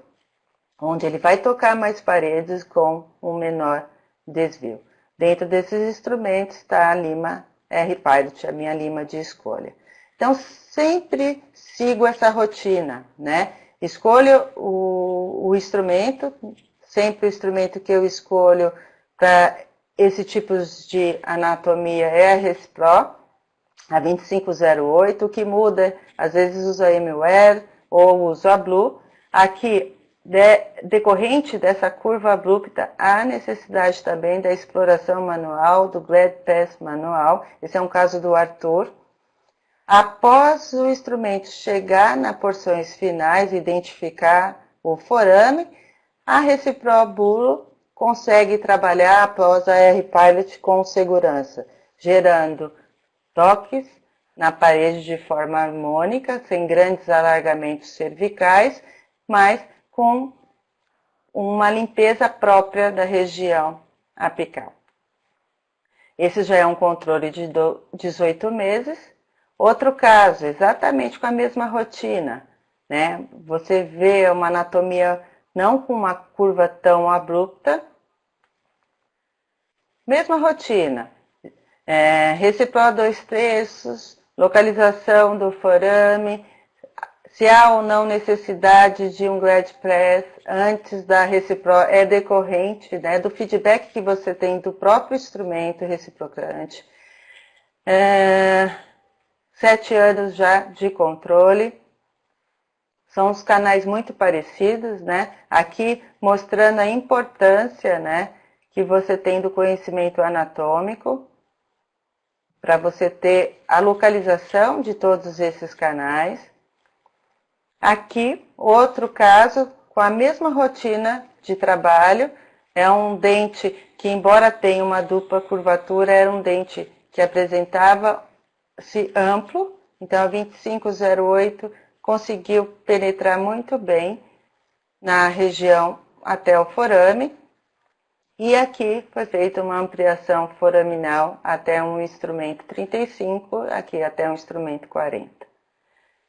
onde ele vai tocar mais paredes com um menor desvio. Dentro desses instrumentos está a lima R-Pilot, a minha lima de escolha. Então, sempre sigo essa rotina, né? Escolho o instrumento, sempre o instrumento que eu escolho para esse tipo de anatomia é a Recipro, a 2508, o que muda, às vezes uso a M-Wear ou uso a Blue. Aqui, decorrente dessa curva abrupta, há necessidade também da exploração manual, do Glad Pass manual. Esse é um caso do Arthur. Após o instrumento chegar nas porções finais, identificar o forame, a Recipro Bulo consegue trabalhar após a R-Pilot com segurança, gerando toques na parede de forma harmônica, sem grandes alargamentos cervicais, mas com uma limpeza própria da região apical. Esse já é um controle de 18 meses. Outro caso, exatamente com a mesma rotina, né? Você vê uma anatomia não com uma curva tão abrupta. Mesma rotina. Recipro 2/3, localização do forame, se há ou não necessidade de um Glad Pass antes da Recipro é decorrente, né, do feedback que você tem do próprio instrumento reciprocante. 7 anos já de controle. São os canais muito parecidos, né? Aqui mostrando a importância, né, que você tem do conhecimento anatômico, para você ter a localização de todos esses canais. Aqui, outro caso, com a mesma rotina de trabalho, é um dente que, embora tenha uma dupla curvatura, era um dente que apresentava-se amplo, então a 2508 conseguiu penetrar muito bem na região até o forame, e aqui foi feita uma ampliação foraminal até um instrumento 35, aqui até um instrumento 40.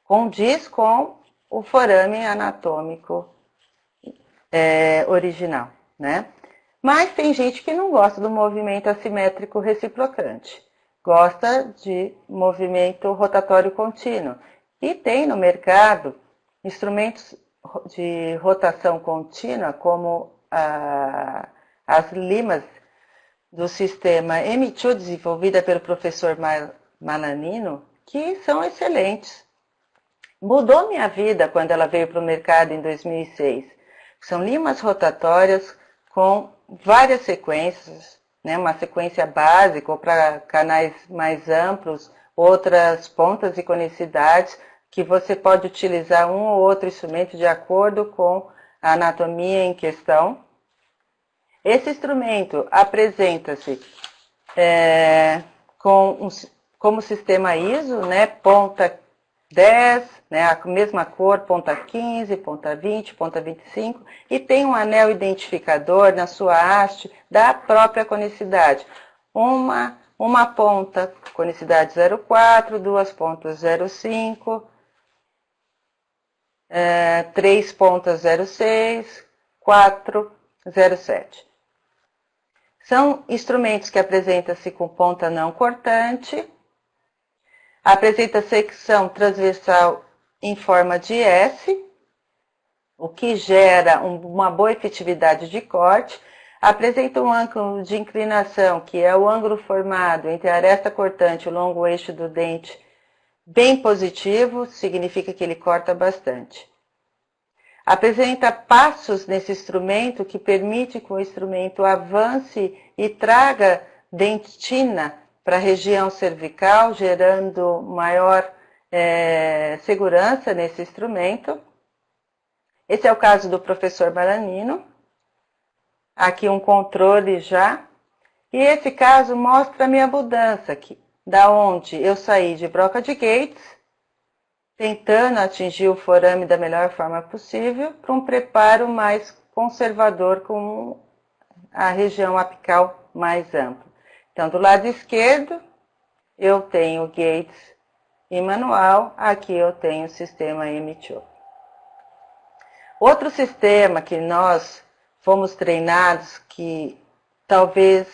Condiz com o forame anatômico original, né? Mas tem gente que não gosta do movimento assimétrico reciprocante, gosta de movimento rotatório contínuo. E tem no mercado instrumentos de rotação contínua, como as limas do sistema M2, desenvolvida pelo professor Malanino, que são excelentes. Mudou minha vida quando ela veio para o mercado em 2006, São limas rotatórias com várias sequências, né? Uma sequência básica ou para canais mais amplos, outras pontas e conicidades, que você pode utilizar um ou outro instrumento de acordo com a anatomia em questão. Esse instrumento apresenta-se como sistema ISO, né, ponta 10, né, a mesma cor, ponta 15, ponta 20, ponta 25, e tem um anel identificador na sua haste da própria conicidade. Uma ponta, conicidade 0,4, duas pontas 0,5, 3 pontas 0,6, 4, 0,7. São instrumentos que apresentam-se com ponta não cortante, apresenta secção transversal em forma de S, o que gera uma boa efetividade de corte, apresenta um ângulo de inclinação, que é o ângulo formado entre a aresta cortante e o longo eixo do dente, bem positivo, significa que ele corta bastante. Apresenta passos nesse instrumento que permite que o instrumento avance e traga dentina para a região cervical, gerando maior segurança nesse instrumento. Esse é o caso do professor Baranino. Aqui um controle já. E esse caso mostra a minha mudança aqui, da onde eu saí de broca de Gates, tentando atingir o forame da melhor forma possível, para um preparo mais conservador com a região apical mais ampla. Então, do lado esquerdo, eu tenho Gates e manual, aqui eu tenho o sistema MTO. Outro sistema que nós fomos treinados, que talvez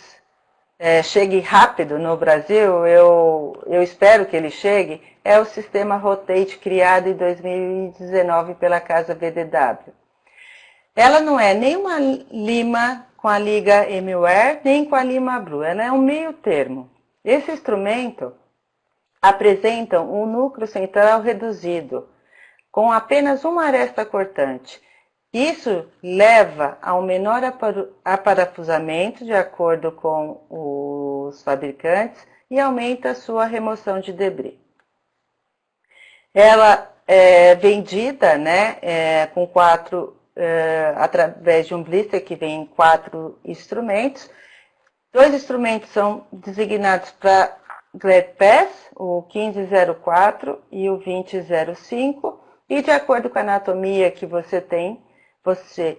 chegue rápido no Brasil, eu espero que ele chegue, é o sistema Rotate, criado em 2019 pela casa VDW. Ela não é nem uma lima com a liga M-Wear, nem com a lima Blue, ela é um meio termo. Esse instrumento apresenta um núcleo central reduzido, com apenas uma aresta cortante. Isso leva ao menor aparafusamento, de acordo com os fabricantes, e aumenta a sua remoção de debris. Ela é vendida, né, através de um blister que vem em 4 instrumentos. 2 instrumentos são designados para Glad Pass, o 1504 e o 2005, e de acordo com a anatomia que você tem, você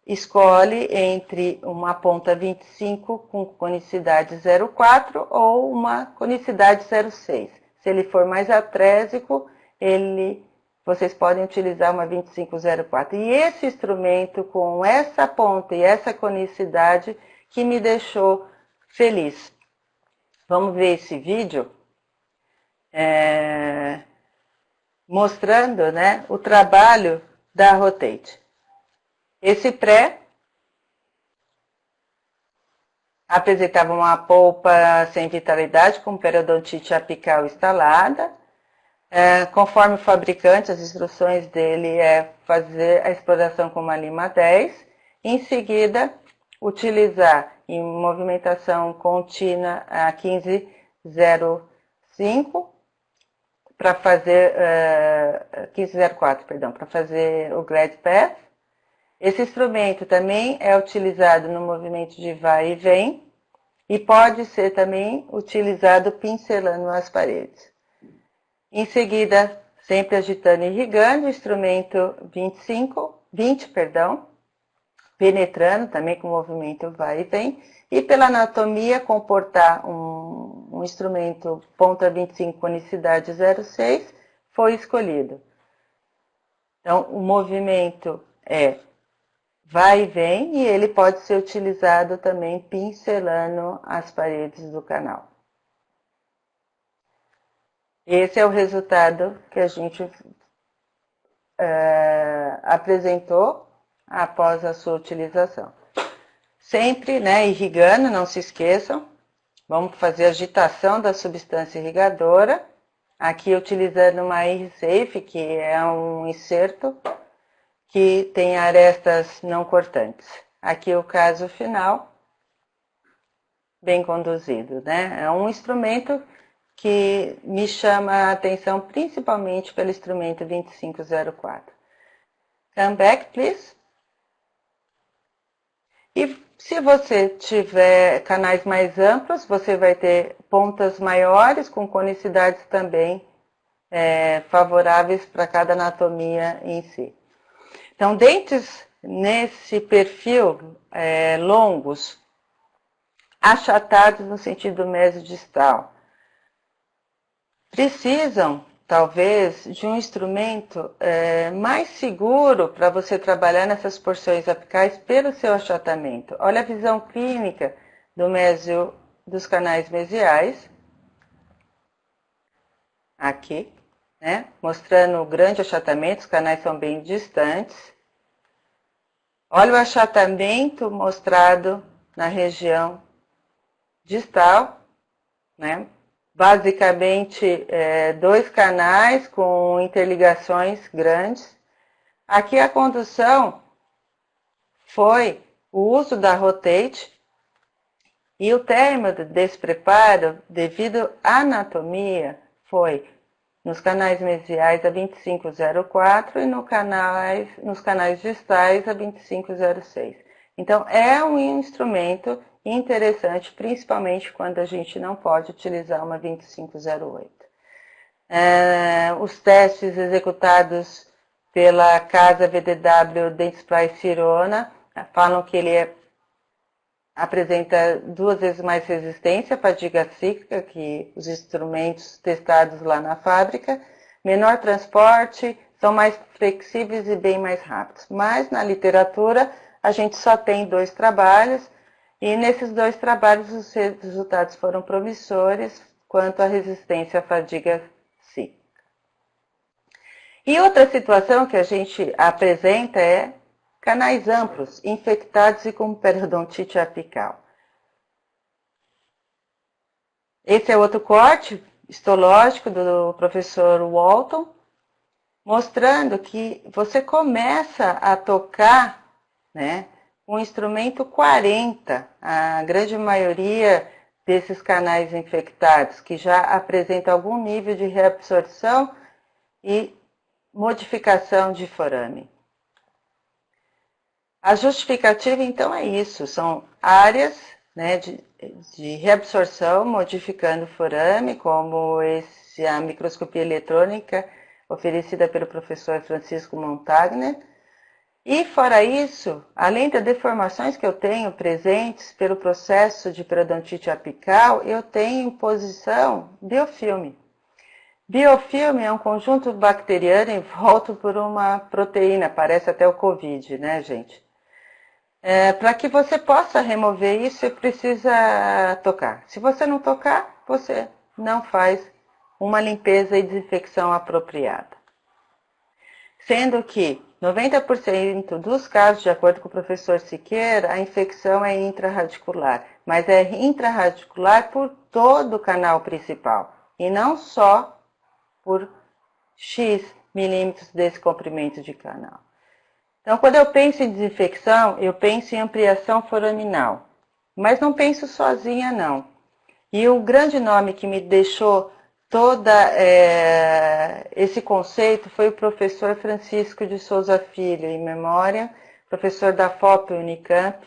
escolhe entre uma ponta 25 com conicidade 0,4 ou uma conicidade 0,6. Se ele for mais atrésico, vocês podem utilizar uma 2504. E esse instrumento com essa ponta e essa conicidade que me deixou feliz. Vamos ver esse vídeo mostrando, né, o trabalho da Rotate. Esse pré apresentava uma polpa sem vitalidade, com periodontite apical instalada. Conforme o fabricante, as instruções dele é fazer a exploração com uma lima 10. Em seguida, utilizar em movimentação contínua a 1505 para fazer 1504, perdão, para fazer o Glad Path. Esse instrumento também é utilizado no movimento de vai e vem e pode ser também utilizado pincelando as paredes. Em seguida, sempre agitando e irrigando, o instrumento 20, penetrando também com o movimento vai e vem, e pela anatomia comportar um instrumento ponta 25 conicidade 0,6 foi escolhido. Então, o movimento vai e vem, e ele pode ser utilizado também pincelando as paredes do canal. Esse é o resultado que a gente apresentou após a sua utilização. Sempre, né, irrigando, não se esqueçam. Vamos fazer agitação da substância irrigadora. Aqui utilizando uma R-Safe, que é um inserto que tem arestas não cortantes. Aqui o caso final, bem conduzido, né? É um instrumento que me chama a atenção principalmente pelo instrumento 2504. Come back, please. E se você tiver canais mais amplos, você vai ter pontas maiores com conicidades também favoráveis para cada anatomia em si. Então, dentes nesse perfil longos, achatados no sentido mesodistal, precisam, talvez, de um instrumento mais seguro para você trabalhar nessas porções apicais pelo seu achatamento. Olha a visão clínica do mésio, dos canais mesiais, aqui, né? Mostrando o grande achatamento, os canais são bem distantes. Olha o achatamento mostrado na região distal, né? Basicamente, dois canais com interligações grandes. Aqui a condução foi o uso da rotate e o término desse preparo, devido à anatomia, foi nos canais mesiais a 2504 e nos canais distais a 2506. Então, é um instrumento interessante, principalmente quando a gente não pode utilizar uma 2508. Os testes executados pela casa VDW Dentsply Sirona falam que ele apresenta 2 vezes mais resistência à fadiga cíclica que os instrumentos testados lá na fábrica, menor transporte, são mais flexíveis e bem mais rápidos. Mas na literatura a gente só tem 2 trabalhos, e nesses 2 trabalhos os resultados foram promissores quanto à resistência à fadiga cíclica. E outra situação que a gente apresenta é canais amplos, infectados e com periodontite apical. Esse é outro corte histológico do professor Walton, mostrando que você começa a tocar, né, o instrumento 40, a grande maioria desses canais infectados, que já apresenta algum nível de reabsorção e modificação de forame. A justificativa, então, é isso, são áreas, né, de reabsorção modificando o forame, como a microscopia eletrônica oferecida pelo professor Francisco Montagner. E, fora isso, além das deformações que eu tenho presentes pelo processo de periodontite apical, eu tenho em posição biofilme. Biofilme é um conjunto bacteriano envolto por uma proteína, parece até o Covid, né, gente? Para que você possa remover isso, você precisa tocar. Se você não tocar, você não faz uma limpeza e desinfecção apropriada. Sendo que 90% dos casos, de acordo com o professor Siqueira, a infecção é intraradicular, mas é intraradicular por todo o canal principal e não só por X milímetros desse comprimento de canal. Então, quando eu penso em desinfecção, eu penso em ampliação foraminal, mas não penso sozinha, não. E o grande nome que me deixou esse conceito foi o professor Francisco de Souza Filho, em memória, professor da FOP Unicamp,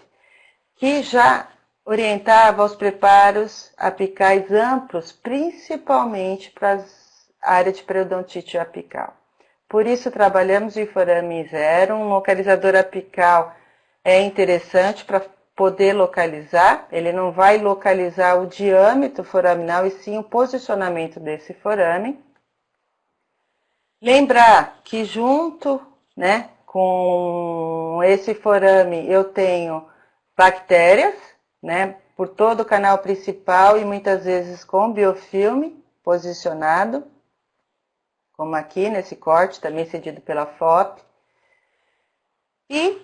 que já orientava os preparos apicais amplos, principalmente para a área de periodontite apical. Por isso trabalhamos em forame zero, um localizador apical é interessante para poder localizar, ele não vai localizar o diâmetro foraminal e sim o posicionamento desse forame. Lembrar que junto, né, com esse forame eu tenho bactérias, né, por todo o canal principal e muitas vezes com biofilme posicionado, como aqui nesse corte, também cedido pela FOP. E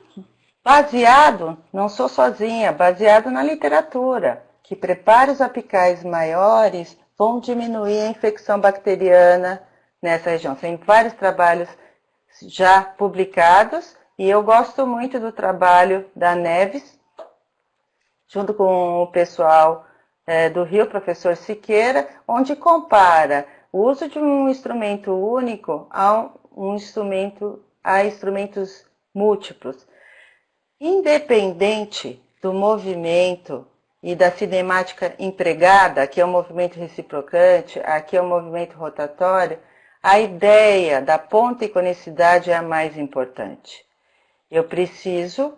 baseado, não sou sozinha, baseado na literatura, que preparos apicais maiores vão diminuir a infecção bacteriana nessa região. Tem vários trabalhos já publicados E eu gosto muito do trabalho da Neves, junto com o pessoal do Rio, professor Siqueira, onde compara o uso de um instrumento único a instrumentos múltiplos. Independente do movimento e da cinemática empregada, aqui é o movimento reciprocante, aqui é o movimento rotatório, a ideia da ponta iconicidade é a mais importante. Eu preciso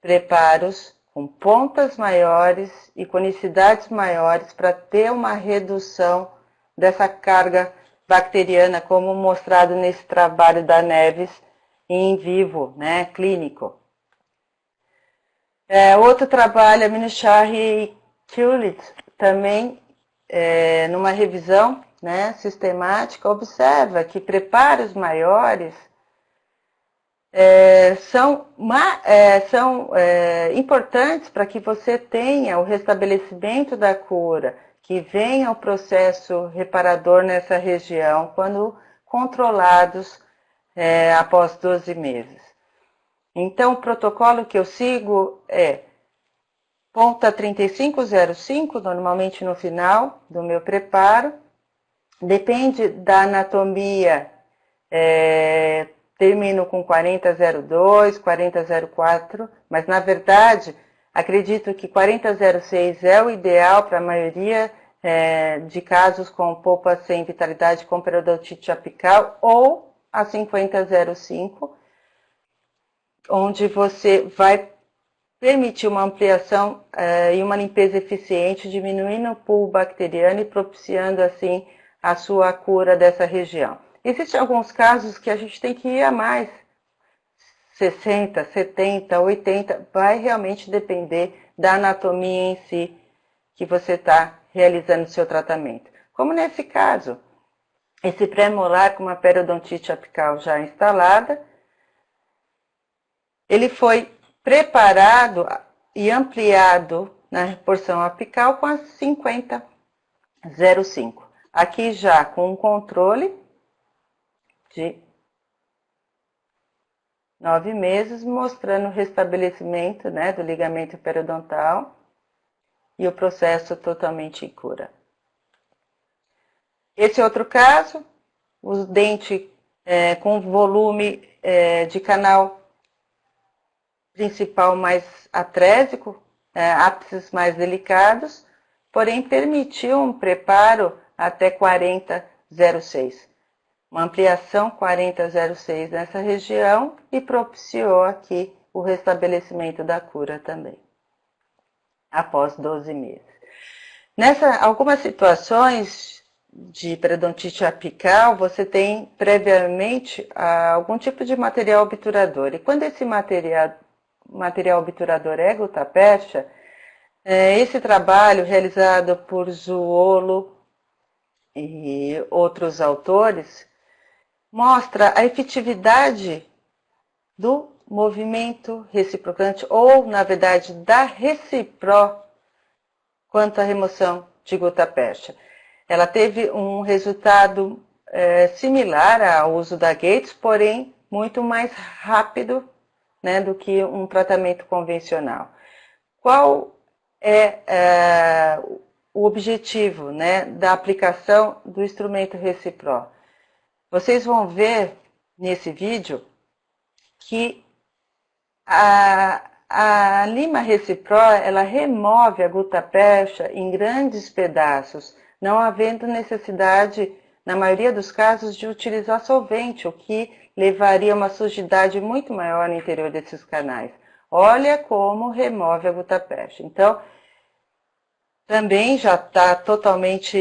preparos com pontas maiores e iconicidades maiores para ter uma redução dessa carga bacteriana, como mostrado nesse trabalho da Neves em vivo, né, clínico. Outro trabalho, a Minucharri e Kulitz, também numa revisão, né, sistemática, observa que preparos maiores são importantes para que você tenha o restabelecimento da cura, que venha o processo reparador nessa região, quando controlados após 12 meses. Então, o protocolo que eu sigo é ponta 3505, normalmente no final do meu preparo. Depende da anatomia, termino com 4002, 4004, mas na verdade, acredito que 4006 é o ideal para a maioria de casos com polpa sem vitalidade com periodontite apical, ou a 5005, onde você vai permitir uma ampliação e uma limpeza eficiente, diminuindo o pool bacteriano e propiciando assim a sua cura dessa região. Existem alguns casos que a gente tem que ir a mais, 60, 70, 80, vai realmente depender da anatomia em si que você está realizando o seu tratamento. Como nesse caso, esse pré-molar com uma periodontite apical já instalada, ele foi preparado e ampliado na porção apical com a 5005. Aqui já com um controle de 9 meses, mostrando o restabelecimento, né, do ligamento periodontal e o processo totalmente em cura. Esse outro caso, os dentes com volume de canal principal mais atrésico, ápices mais delicados, porém permitiu um preparo até 4006. Uma ampliação 4006 nessa região e propiciou aqui o restabelecimento da cura também, após 12 meses. Algumas situações de periodontite apical, você tem previamente algum tipo de material obturador. E quando esse material obturador é gutapercha, esse trabalho realizado por Zuolo e outros autores mostra a efetividade do movimento reciprocante, ou, na verdade, da Recipro, quanto à remoção de gutapercha. Ela teve um resultado similar ao uso da Gates, porém muito mais rápido, né, do que um tratamento convencional. Qual é o objetivo, né, da aplicação do instrumento Recipro? Vocês vão ver nesse vídeo que a lima Recipro, ela remove a gutapercha em grandes pedaços, não havendo necessidade, na maioria dos casos, de utilizar solvente, o que levaria a uma sujidade muito maior no interior desses canais. Olha como remove a gutapercha. Então, também já está totalmente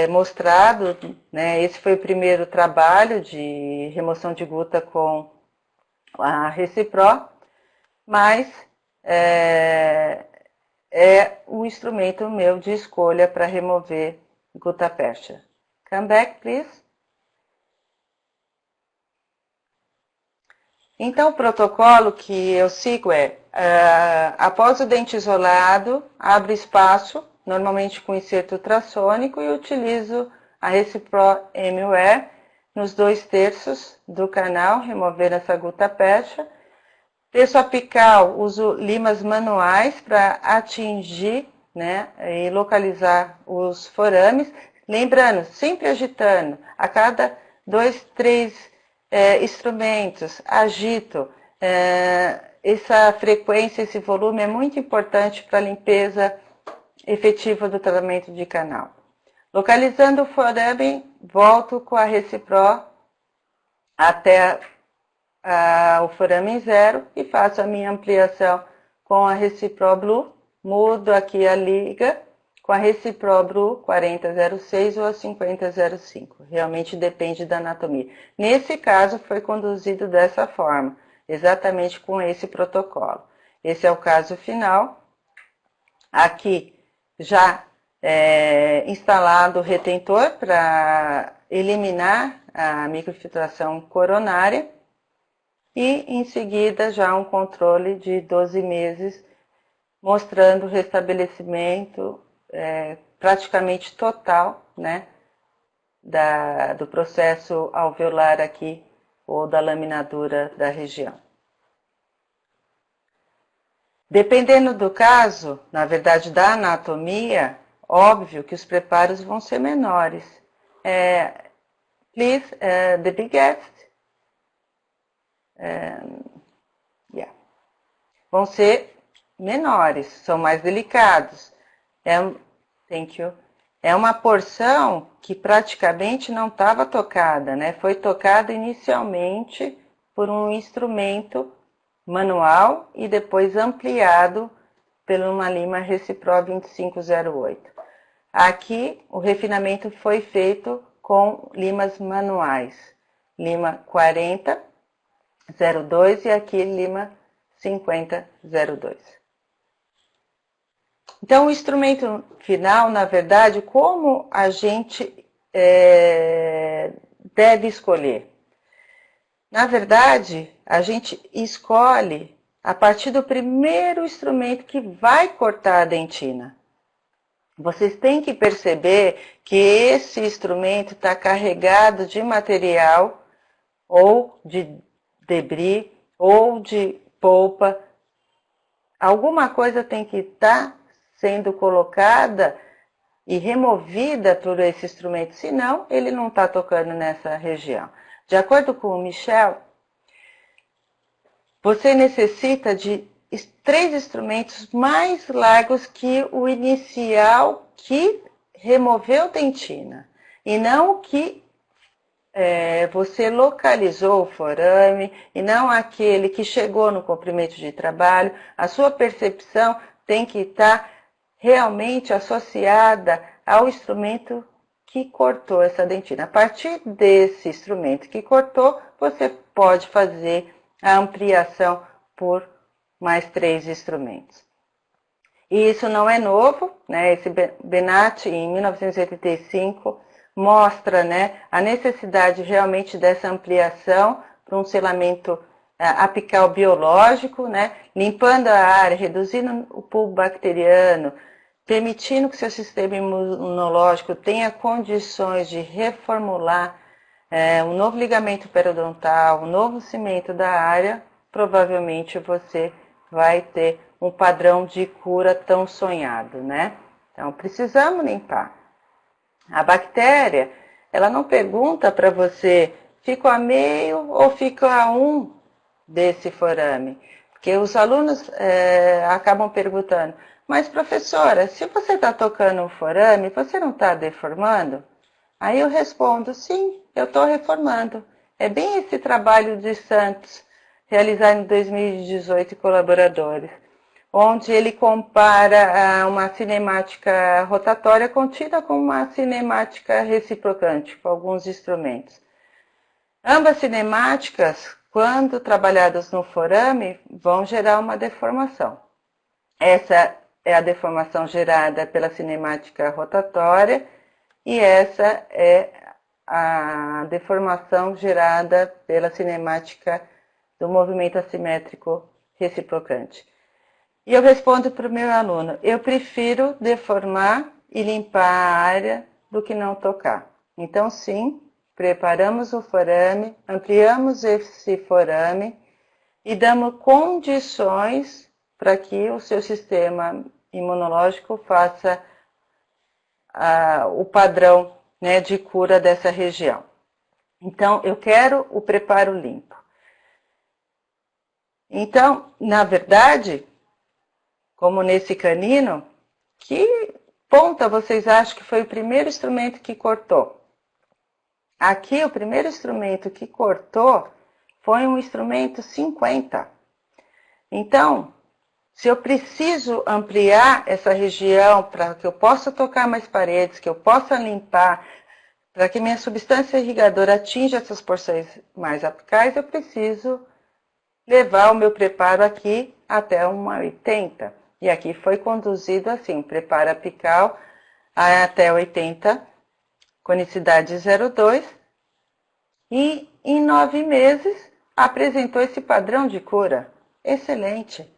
mostrado, né? Esse foi o primeiro trabalho de remoção de guta com a Recipro, mas é o instrumento meu de escolha para remover gutapercha. Come back, please. Então, o protocolo que eu sigo após o dente isolado, abro espaço, normalmente com inserto ultrassônico, e utilizo a Recipro M-Wear nos 2/3 do canal, remover essa gutapercha, Terço apical, uso limas manuais para atingir, né, e localizar os forames. Lembrando, sempre agitando, a cada 2, 3 instrumentos, agito. Essa frequência, esse volume é muito importante para a limpeza efetiva do tratamento de canal. Localizando o forame, volto com a Recipro até o forame zero e faço a minha ampliação com a Recipro Blue. Mudo aqui a liga com a Recipro Blue 4006 ou a 5005. Realmente depende da anatomia. Nesse caso foi conduzido dessa forma, exatamente com esse protocolo. Esse é o caso final. Aqui já instalado o retentor para eliminar a microfiltração coronária e em seguida já um controle de 12 meses mostrando o restabelecimento praticamente total, né, do processo alveolar aqui ou da laminadura da região. Dependendo do caso, na verdade da anatomia, óbvio que os preparos vão ser menores. Please, the biggest. Vão ser menores, são mais delicados. Thank you. É uma porção que praticamente não estava tocada, né? Foi tocada inicialmente por um instrumento manual e depois ampliado por uma lima Recipro 2508. Aqui o refinamento foi feito com limas manuais, lima 4002 e aqui lima 5002. Então o instrumento final, na verdade, como a gente deve escolher? Na verdade, a gente escolhe a partir do primeiro instrumento que vai cortar a dentina. Vocês têm que perceber que esse instrumento está carregado de material ou de debris ou de polpa. Alguma coisa tem que estar sendo colocada e removida por esse instrumento, senão ele não está tocando nessa região. De acordo com o Michel, você necessita de 3 instrumentos mais largos que o inicial que removeu dentina, e não o que você localizou o forame, e não aquele que chegou no comprimento de trabalho. A sua percepção tem que estar realmente associada ao instrumento que cortou essa dentina. A partir desse instrumento que cortou, você pode fazer a ampliação por mais 3 instrumentos. E isso não é novo, né? Esse Benatti, em 1985, mostra, né, a necessidade realmente dessa ampliação para um selamento apical biológico, né? Limpando a área, reduzindo o pulpo bacteriano, permitindo que seu sistema imunológico tenha condições de reformular um novo ligamento periodontal, um novo cimento da área, provavelmente você vai ter um padrão de cura tão sonhado, né? Então, precisamos limpar. A bactéria, ela não pergunta para você, fico a meio ou fico a 1 desse forame? Porque os alunos acabam perguntando, mas professora, se você está tocando um forame, você não está deformando? Aí eu respondo, sim, eu estou reformando. É bem esse trabalho de Santos, realizado em 2018 colaboradores, onde ele compara uma cinemática rotatória contida com uma cinemática reciprocante, com alguns instrumentos. Ambas cinemáticas, quando trabalhadas no forame, vão gerar uma deformação. Essa é a deformação gerada pela cinemática rotatória e essa é a deformação gerada pela cinemática do movimento assimétrico reciprocante. E eu respondo para o meu aluno, eu prefiro deformar e limpar a área do que não tocar. Então, sim, preparamos o forame, ampliamos esse forame, e damos condições para que o seu sistema imunológico faça o padrão, né, de cura dessa região. Então, eu quero o preparo limpo. Então, na verdade, como nesse canino, que ponta vocês acham que foi o primeiro instrumento que cortou? Aqui, o primeiro instrumento que cortou foi um instrumento 50. Então, se eu preciso ampliar essa região para que eu possa tocar mais paredes, que eu possa limpar, para que minha substância irrigadora atinja essas porções mais apicais, eu preciso levar o meu preparo aqui até uma 80. E aqui foi conduzido assim, o preparo apical até 80, conicidade 0,2. E em 9 meses apresentou esse padrão de cura. Excelente.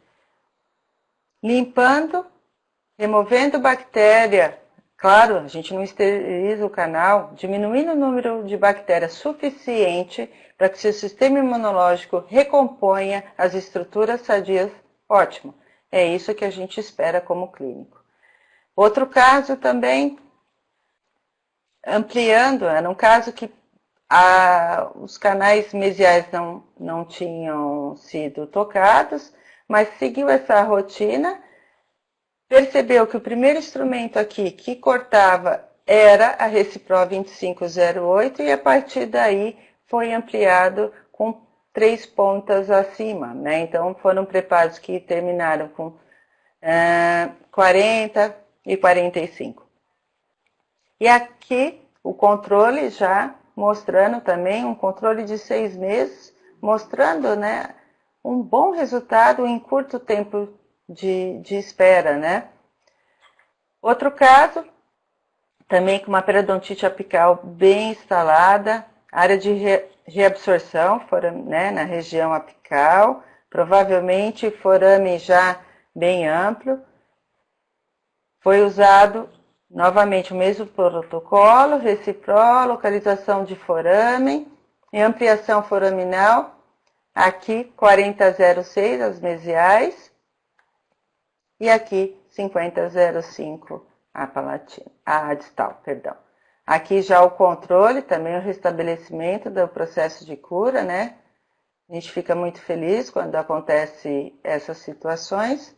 Limpando, removendo bactéria. Claro, a gente não esteriliza o canal, diminuindo o número de bactérias suficiente para que seu sistema imunológico recomponha as estruturas sadias. Ótimo. É isso que a gente espera como clínico. Outro caso também, ampliando, era um caso que os canais mesiais não tinham sido tocados, mas seguiu essa rotina, percebeu que o primeiro instrumento aqui que cortava era a Recipro 2508 e a partir daí foi ampliado com 3 pontas acima, né? Então foram preparos que terminaram com 40 e 45. E aqui o controle já mostrando também um controle de 6 meses, mostrando, né, um bom resultado em curto tempo de espera, né? Outro caso, também com uma periodontite apical bem instalada, área de reabsorção, né, na região apical, provavelmente forame já bem amplo. Foi usado novamente o mesmo protocolo, Recipro, localização de forame e ampliação foraminal. Aqui 40,06 as mesiais e aqui 50,05 a distal, perdão. Aqui já o controle, também o restabelecimento do processo de cura, né? A gente fica muito feliz quando acontece essas situações.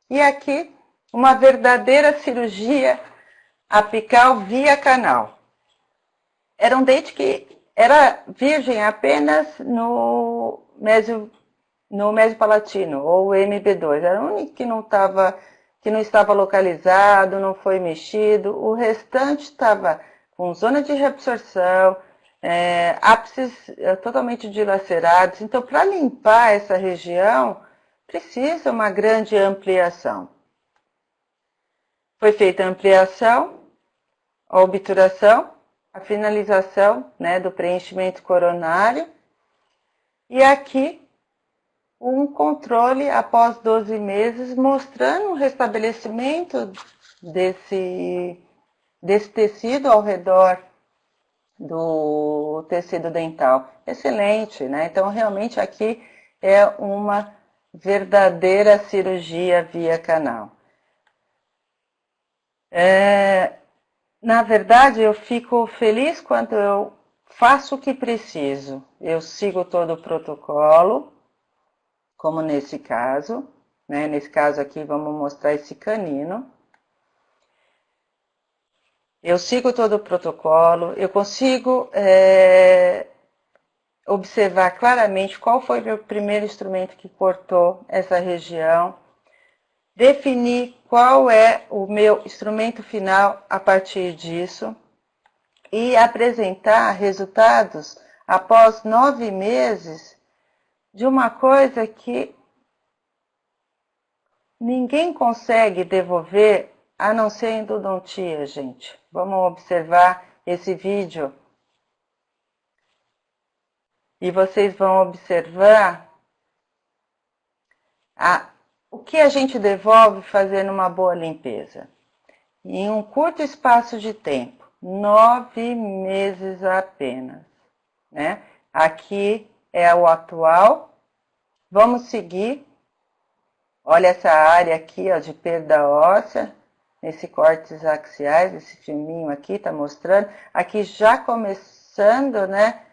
E aqui uma verdadeira cirurgia apical via canal. Era um dente que era virgem apenas no mésio palatino, ou MB2. Era o único que não estava localizado, não foi mexido. O restante estava com zona de reabsorção, ápices totalmente dilacerados. Então, para limpar essa região, precisa uma grande ampliação. Foi feita a ampliação, a obturação, a finalização, né, do preenchimento coronário. E aqui um controle após 12 meses, mostrando o restabelecimento desse tecido ao redor do tecido dental. Excelente, né? Então, realmente aqui é uma verdadeira cirurgia via canal. Na verdade, eu fico feliz quando eu faço o que preciso. Eu sigo todo o protocolo, como nesse caso, né? Nesse caso aqui, vamos mostrar esse canino. Eu sigo todo o protocolo, eu consigo observar claramente qual foi o primeiro instrumento que cortou essa região, definir qual é o meu instrumento final a partir disso e apresentar resultados após 9 meses de uma coisa que ninguém consegue devolver a não ser endodontia, gente. Vamos observar esse vídeo e vocês vão observar o que a gente devolve fazendo uma boa limpeza. Em um curto espaço de tempo, 9 meses apenas, né? Aqui é o atual Vamos seguir. Olha essa área aqui, ó, de perda óssea, nesse córtex axiais, esse filminho aqui está mostrando. Aqui já começando, né,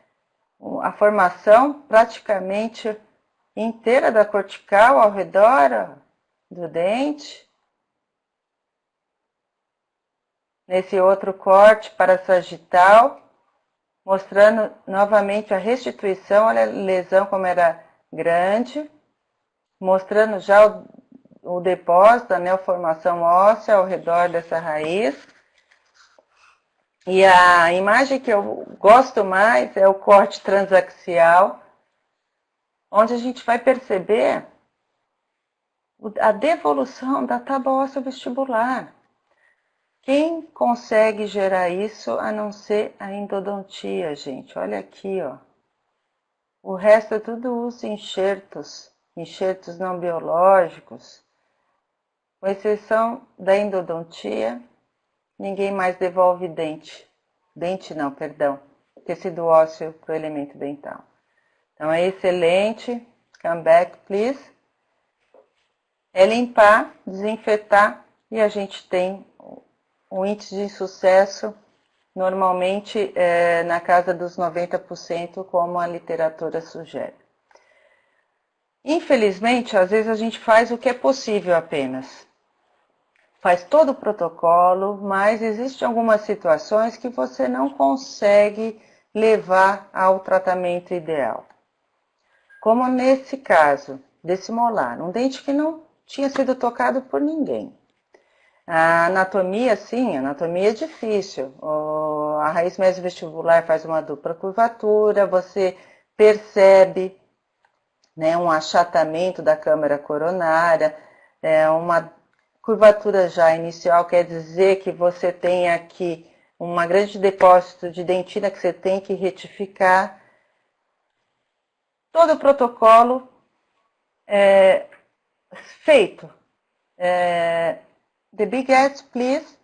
a formação praticamente inteira da cortical ao redor, ó, do dente. Nesse outro corte parasagital, mostrando novamente a restituição, olha a lesão como era grande, mostrando já o depósito, a neoformação óssea ao redor dessa raiz. E a imagem que eu gosto mais é o corte transaxial, onde a gente vai perceber a devolução da tábua óssea vestibular. Quem consegue gerar isso a não ser a endodontia, gente? Olha aqui, ó. O resto é tudo usa enxertos não biológicos. Com exceção da endodontia, ninguém mais devolve dente. Dente não, perdão. Tecido ósseo para o elemento dental. Então é excelente. Come back, please. É limpar, desinfetar e a gente tem um índice de sucesso normalmente na casa dos 90%, como a literatura sugere. Infelizmente, às vezes a gente faz o que é possível apenas. Faz todo o protocolo, mas existem algumas situações que você não consegue levar ao tratamento ideal. Como nesse caso desse molar, um dente que não tinha sido tocado por ninguém. A anatomia, sim, a anatomia é difícil. A raiz mesovestibular faz uma dupla curvatura, você percebe, né, um achatamento da câmara coronária, uma curvatura já inicial, quer dizer que você tem aqui um grande depósito de dentina que você tem que retificar. Todo o protocolo é feito. The big edge, please.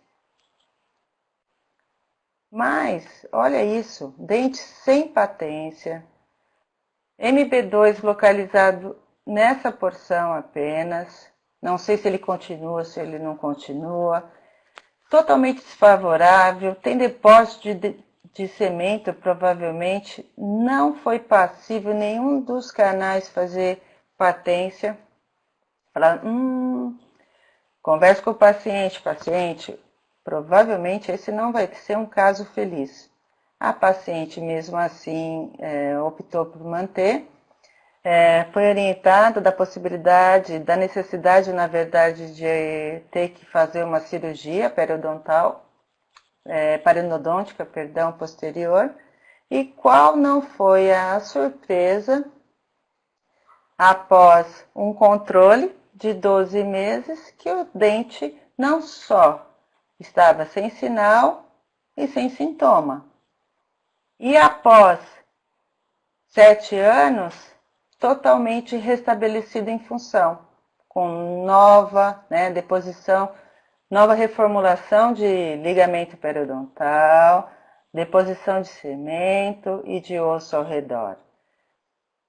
Mas, olha isso, dente sem patência, MB2 localizado nessa porção apenas, não sei se ele continua, se ele não continua, totalmente desfavorável, tem depósito de cemento, provavelmente não foi passível nenhum dos canais fazer patência. Fala, converse com o paciente, provavelmente esse não vai ser um caso feliz. A paciente, mesmo assim, optou por manter. Foi orientada da possibilidade, da necessidade, na verdade, de ter que fazer uma cirurgia parenodôntica, posterior. E qual não foi a surpresa após um controle de 12 meses que o dente não só estava sem sinal e sem sintoma. E após 7 anos, totalmente restabelecido em função, com nova deposição, nova reformulação de ligamento periodontal, deposição de cimento e de osso ao redor.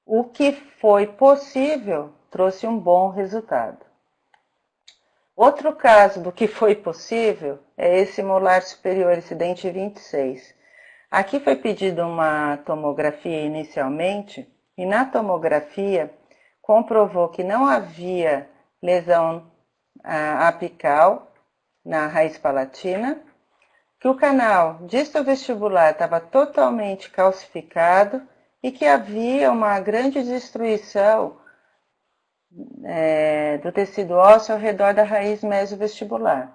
O que foi possível trouxe um bom resultado. Outro caso do que foi possível é esse molar superior, esse dente 26. Aqui foi pedida uma tomografia inicialmente e na tomografia comprovou que não havia lesão apical na raiz palatina, que o canal distovestibular estava totalmente calcificado e que havia uma grande destruição do tecido ósseo ao redor da raiz mesovestibular.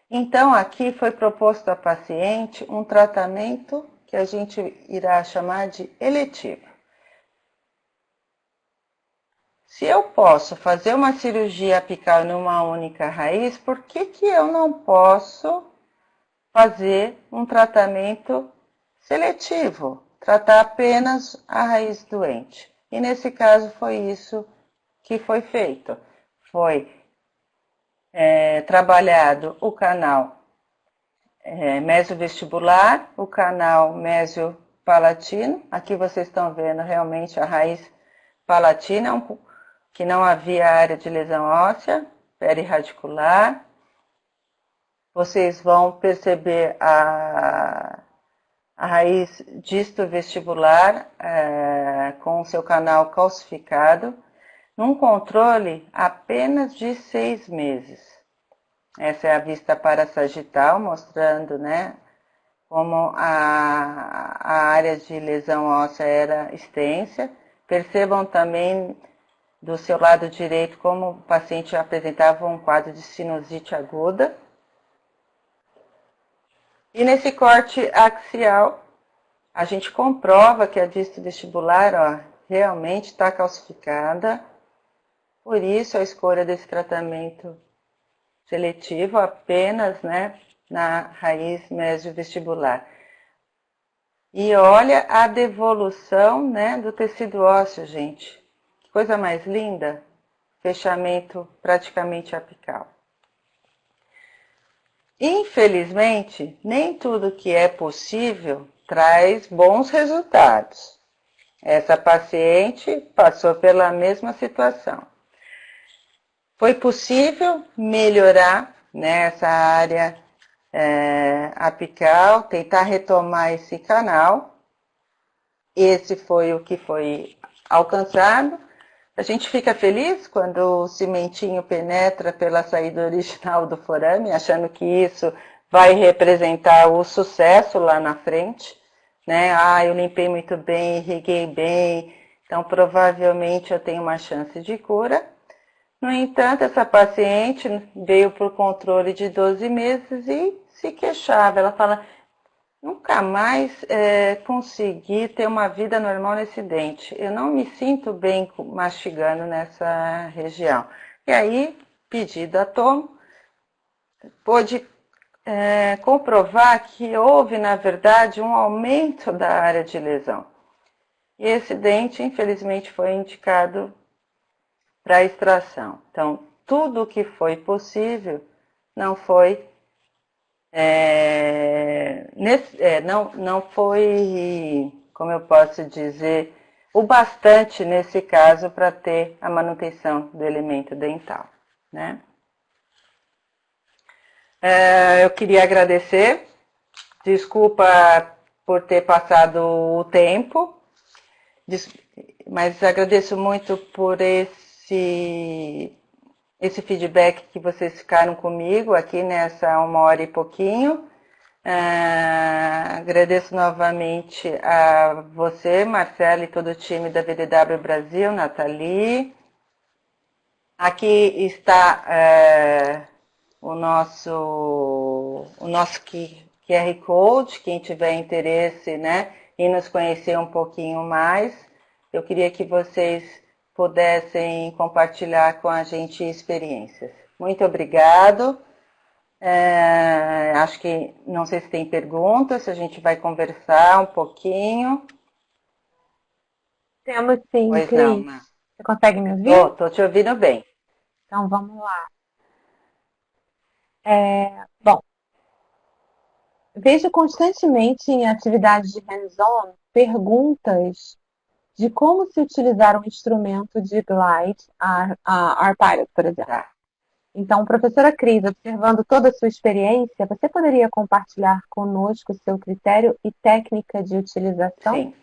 Então, aqui foi proposto à paciente um tratamento que a gente irá chamar de eletivo. Se eu posso fazer uma cirurgia apical numa única raiz, por que eu não posso fazer um tratamento seletivo? Tratar apenas a raiz doente. E nesse caso foi isso que foi feito. Foi trabalhado o canal mesovestibular, o canal mesiopalatino. Aqui vocês estão vendo realmente a raiz palatina, que não havia área de lesão óssea perirradicular. Vocês vão perceber a raiz distovestibular com o seu canal calcificado, num controle apenas de 6 meses. Essa é a vista parassagital, mostrando, né, como a área de lesão óssea era extensa. Percebam também do seu lado direito como o paciente apresentava um quadro de sinusite aguda. E nesse corte axial, a gente comprova que a disto vestibular realmente está calcificada. Por isso a escolha desse tratamento seletivo apenas, né, na raiz mesiovestibular. E olha a devolução, né, do tecido ósseo, gente. Que coisa mais linda. Fechamento praticamente apical. Infelizmente, nem tudo que é possível traz bons resultados. Essa paciente passou pela mesma situação. Foi possível melhorar nessa área apical, tentar retomar esse canal. Esse foi o que foi alcançado. A gente fica feliz quando o cimentinho penetra pela saída original do forame, achando que isso vai representar o sucesso lá na frente, né? Eu limpei muito bem, irriguei bem, então provavelmente eu tenho uma chance de cura. No entanto, essa paciente veio por controle de 12 meses e se queixava. Ela fala, nunca mais consegui ter uma vida normal nesse dente. Eu não me sinto bem mastigando nessa região. E aí, pedido a tomo, pôde comprovar que houve, na verdade, um aumento da área de lesão. E esse dente, infelizmente, foi indicado para extração. Então, tudo o que foi possível não foi não foi, como eu posso dizer, o bastante nesse caso para ter a manutenção do elemento dental, né? Eu queria agradecer, desculpa por ter passado o tempo, mas agradeço muito por esse feedback que vocês ficaram comigo aqui nessa 1 hora e pouquinho. Agradeço novamente a você, Marcela, e todo o time da VDW Brasil, Nathalie. Aqui está o nosso QR Code, quem tiver interesse, né, em nos conhecer um pouquinho mais. Eu queria que vocês pudessem compartilhar com a gente experiências. Muito obrigado. Acho que, não sei se tem perguntas, se a gente vai conversar um pouquinho. Temos sim, Pois Cris. não, Má. Você consegue me ouvir? Tô te ouvindo bem. Então vamos lá. Bom, vejo constantemente em atividades de hands-on perguntas de como se utilizar um instrumento de glide, a ARPilot, por exemplo. Tá. Então, professora Cris, observando toda a sua experiência, você poderia compartilhar conosco o seu critério e técnica de utilização? Sim.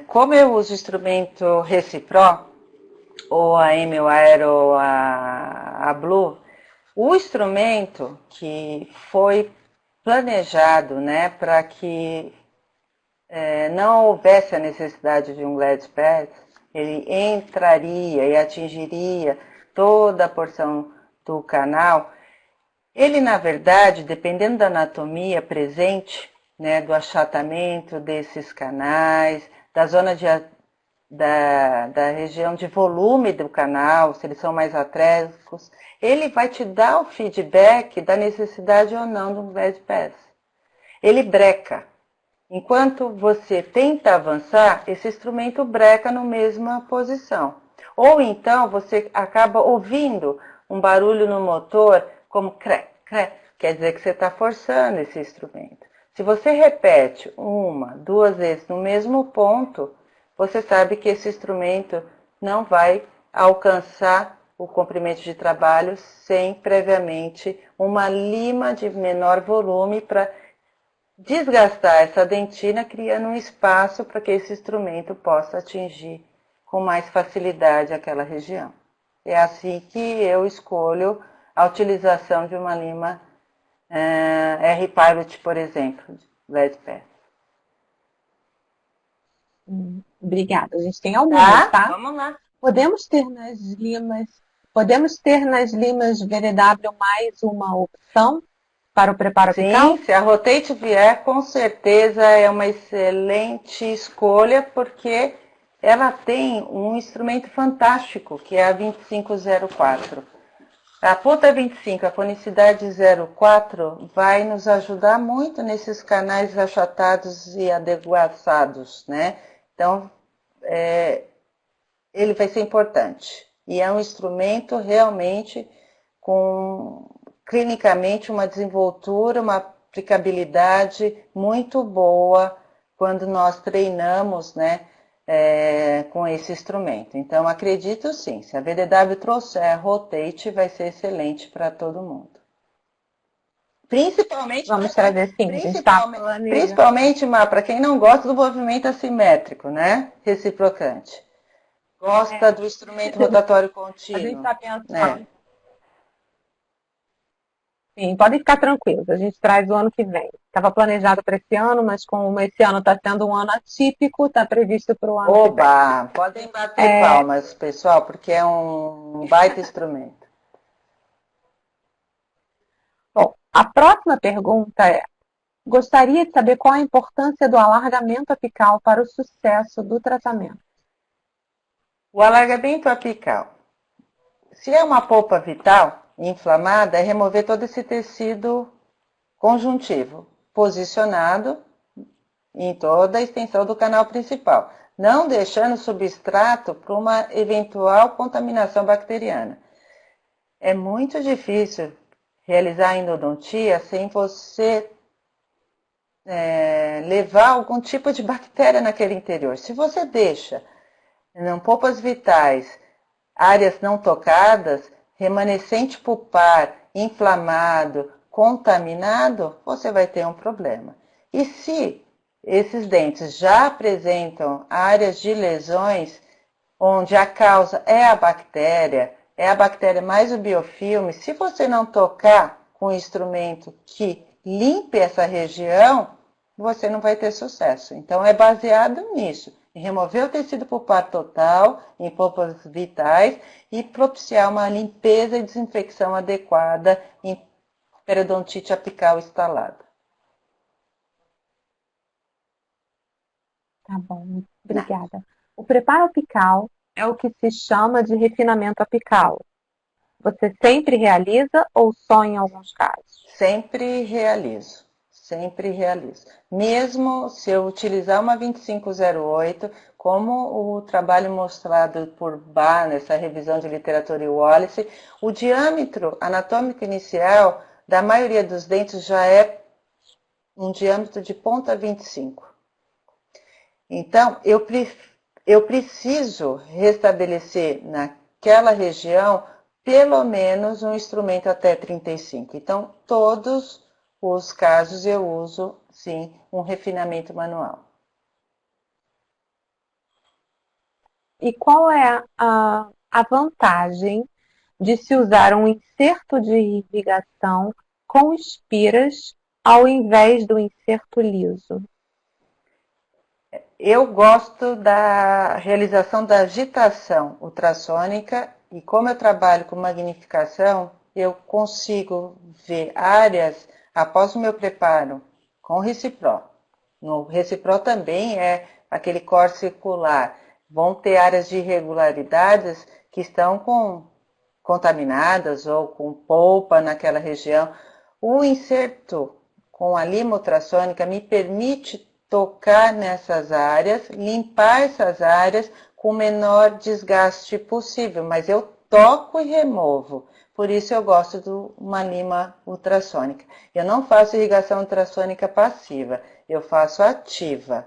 Como eu uso o instrumento Recipro, ou a Emil Aero ou a Blue, o instrumento que foi planejado, né, para que não houvesse a necessidade de um glide path, ele entraria e atingiria toda a porção do canal. Ele, na verdade, dependendo da anatomia presente, né, do achatamento desses canais, da zona da região de volume do canal, se eles são mais atrésicos, ele vai te dar o feedback da necessidade ou não de um glide path. Ele breca. Enquanto você tenta avançar, esse instrumento breca na mesma posição. Ou então você acaba ouvindo um barulho no motor como crec, crec, quer dizer que você está forçando esse instrumento. Se você repete 1, 2 vezes no mesmo ponto, você sabe que esse instrumento não vai alcançar o comprimento de trabalho sem previamente uma lima de menor volume para desgastar essa dentina, criando um espaço para que esse instrumento possa atingir com mais facilidade aquela região. É assim que eu escolho a utilização de uma lima R-Pilot, por exemplo, Red Path. Obrigada. A gente tem algumas, tá? Vamos lá. Podemos ter nas limas VDW mais uma opção para o preparo apical? Sim, se a Rotate vier, com certeza é uma excelente escolha, porque ela tem um instrumento fantástico, que é a 2504. A ponta 25, a conicidade 04, vai nos ajudar muito nesses canais achatados e adequados, né? Então, ele vai ser importante. E é um instrumento realmente com, clinicamente, uma desenvoltura, uma aplicabilidade muito boa quando nós treinamos, né, com esse instrumento. Então, acredito sim, se a VDW trouxer a Rotate, vai ser excelente para todo mundo. Principalmente, Vamos trazer sim, principalmente para quem não gosta do movimento assimétrico, né, reciprocante. Gosta do instrumento rotatório contínuo. A gente está pensando. Sim, podem ficar tranquilos, a gente traz o ano que vem. Estava planejado para esse ano, mas como esse ano está sendo um ano atípico, está previsto para o ano que vem. Oba! Podem bater palmas, pessoal, porque é um baita instrumento. Bom, a próxima pergunta é: gostaria de saber qual a importância do alargamento apical para o sucesso do tratamento. O alargamento apical. Se é uma polpa vital inflamada, é remover todo esse tecido conjuntivo, posicionado em toda a extensão do canal principal, não deixando substrato para uma eventual contaminação bacteriana. É muito difícil realizar a endodontia sem você levar algum tipo de bactéria naquele interior. Se você deixa polpas vitais, áreas não tocadas, remanescente pulpar, inflamado, contaminado, você vai ter um problema. E se esses dentes já apresentam áreas de lesões, onde a causa é a bactéria mais o biofilme, se você não tocar com um instrumento que limpe essa região, você não vai ter sucesso. Então, é baseado nisso. Em remover o tecido pulpar total, em polpas vitais, e propiciar uma limpeza e desinfecção adequada em periodontite apical instalada. Tá bom, obrigada. O preparo apical é o que se chama de refinamento apical. Você sempre realiza ou só em alguns casos? Sempre realizo. Sempre realizo. Mesmo se eu utilizar uma 2508, como o trabalho mostrado por Barr nessa revisão de literatura e Wallace, o diâmetro anatômico inicial da maioria dos dentes já é um diâmetro de ponta 25. Então, eu preciso restabelecer naquela região pelo menos um instrumento até 35. Então, todos os casos eu uso, sim, um refinamento manual. E qual é a vantagem de se usar um inserto de irrigação com espiras ao invés do inserto liso? Eu gosto da realização da agitação ultrassônica e como eu trabalho com magnificação, eu consigo ver áreas após o meu preparo com Recipro. No Recipro também é aquele corte circular. Vão ter áreas de irregularidades que estão contaminadas ou com polpa naquela região. O inserto com a lima ultrassônica me permite tocar nessas áreas, limpar essas áreas com o menor desgaste possível, mas eu toco e removo. Por isso eu gosto de uma lima ultrassônica. Eu não faço irrigação ultrassônica passiva, eu faço ativa.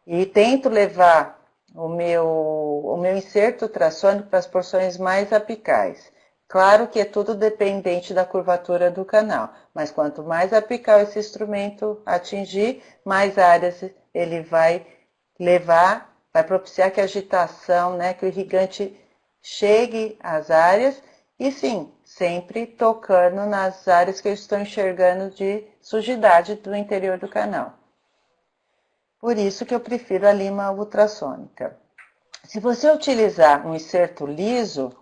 E tento levar o meu inserto ultrassônico para as porções mais apicais. Claro que é tudo dependente da curvatura do canal, mas quanto mais apical esse instrumento atingir, mais áreas ele vai levar, vai propiciar que a agitação, né, que o irrigante chegue às áreas e sim, sempre tocando nas áreas que eu estou enxergando de sujidade do interior do canal. Por isso que eu prefiro a lima ultrassônica. Se você utilizar um inserto liso,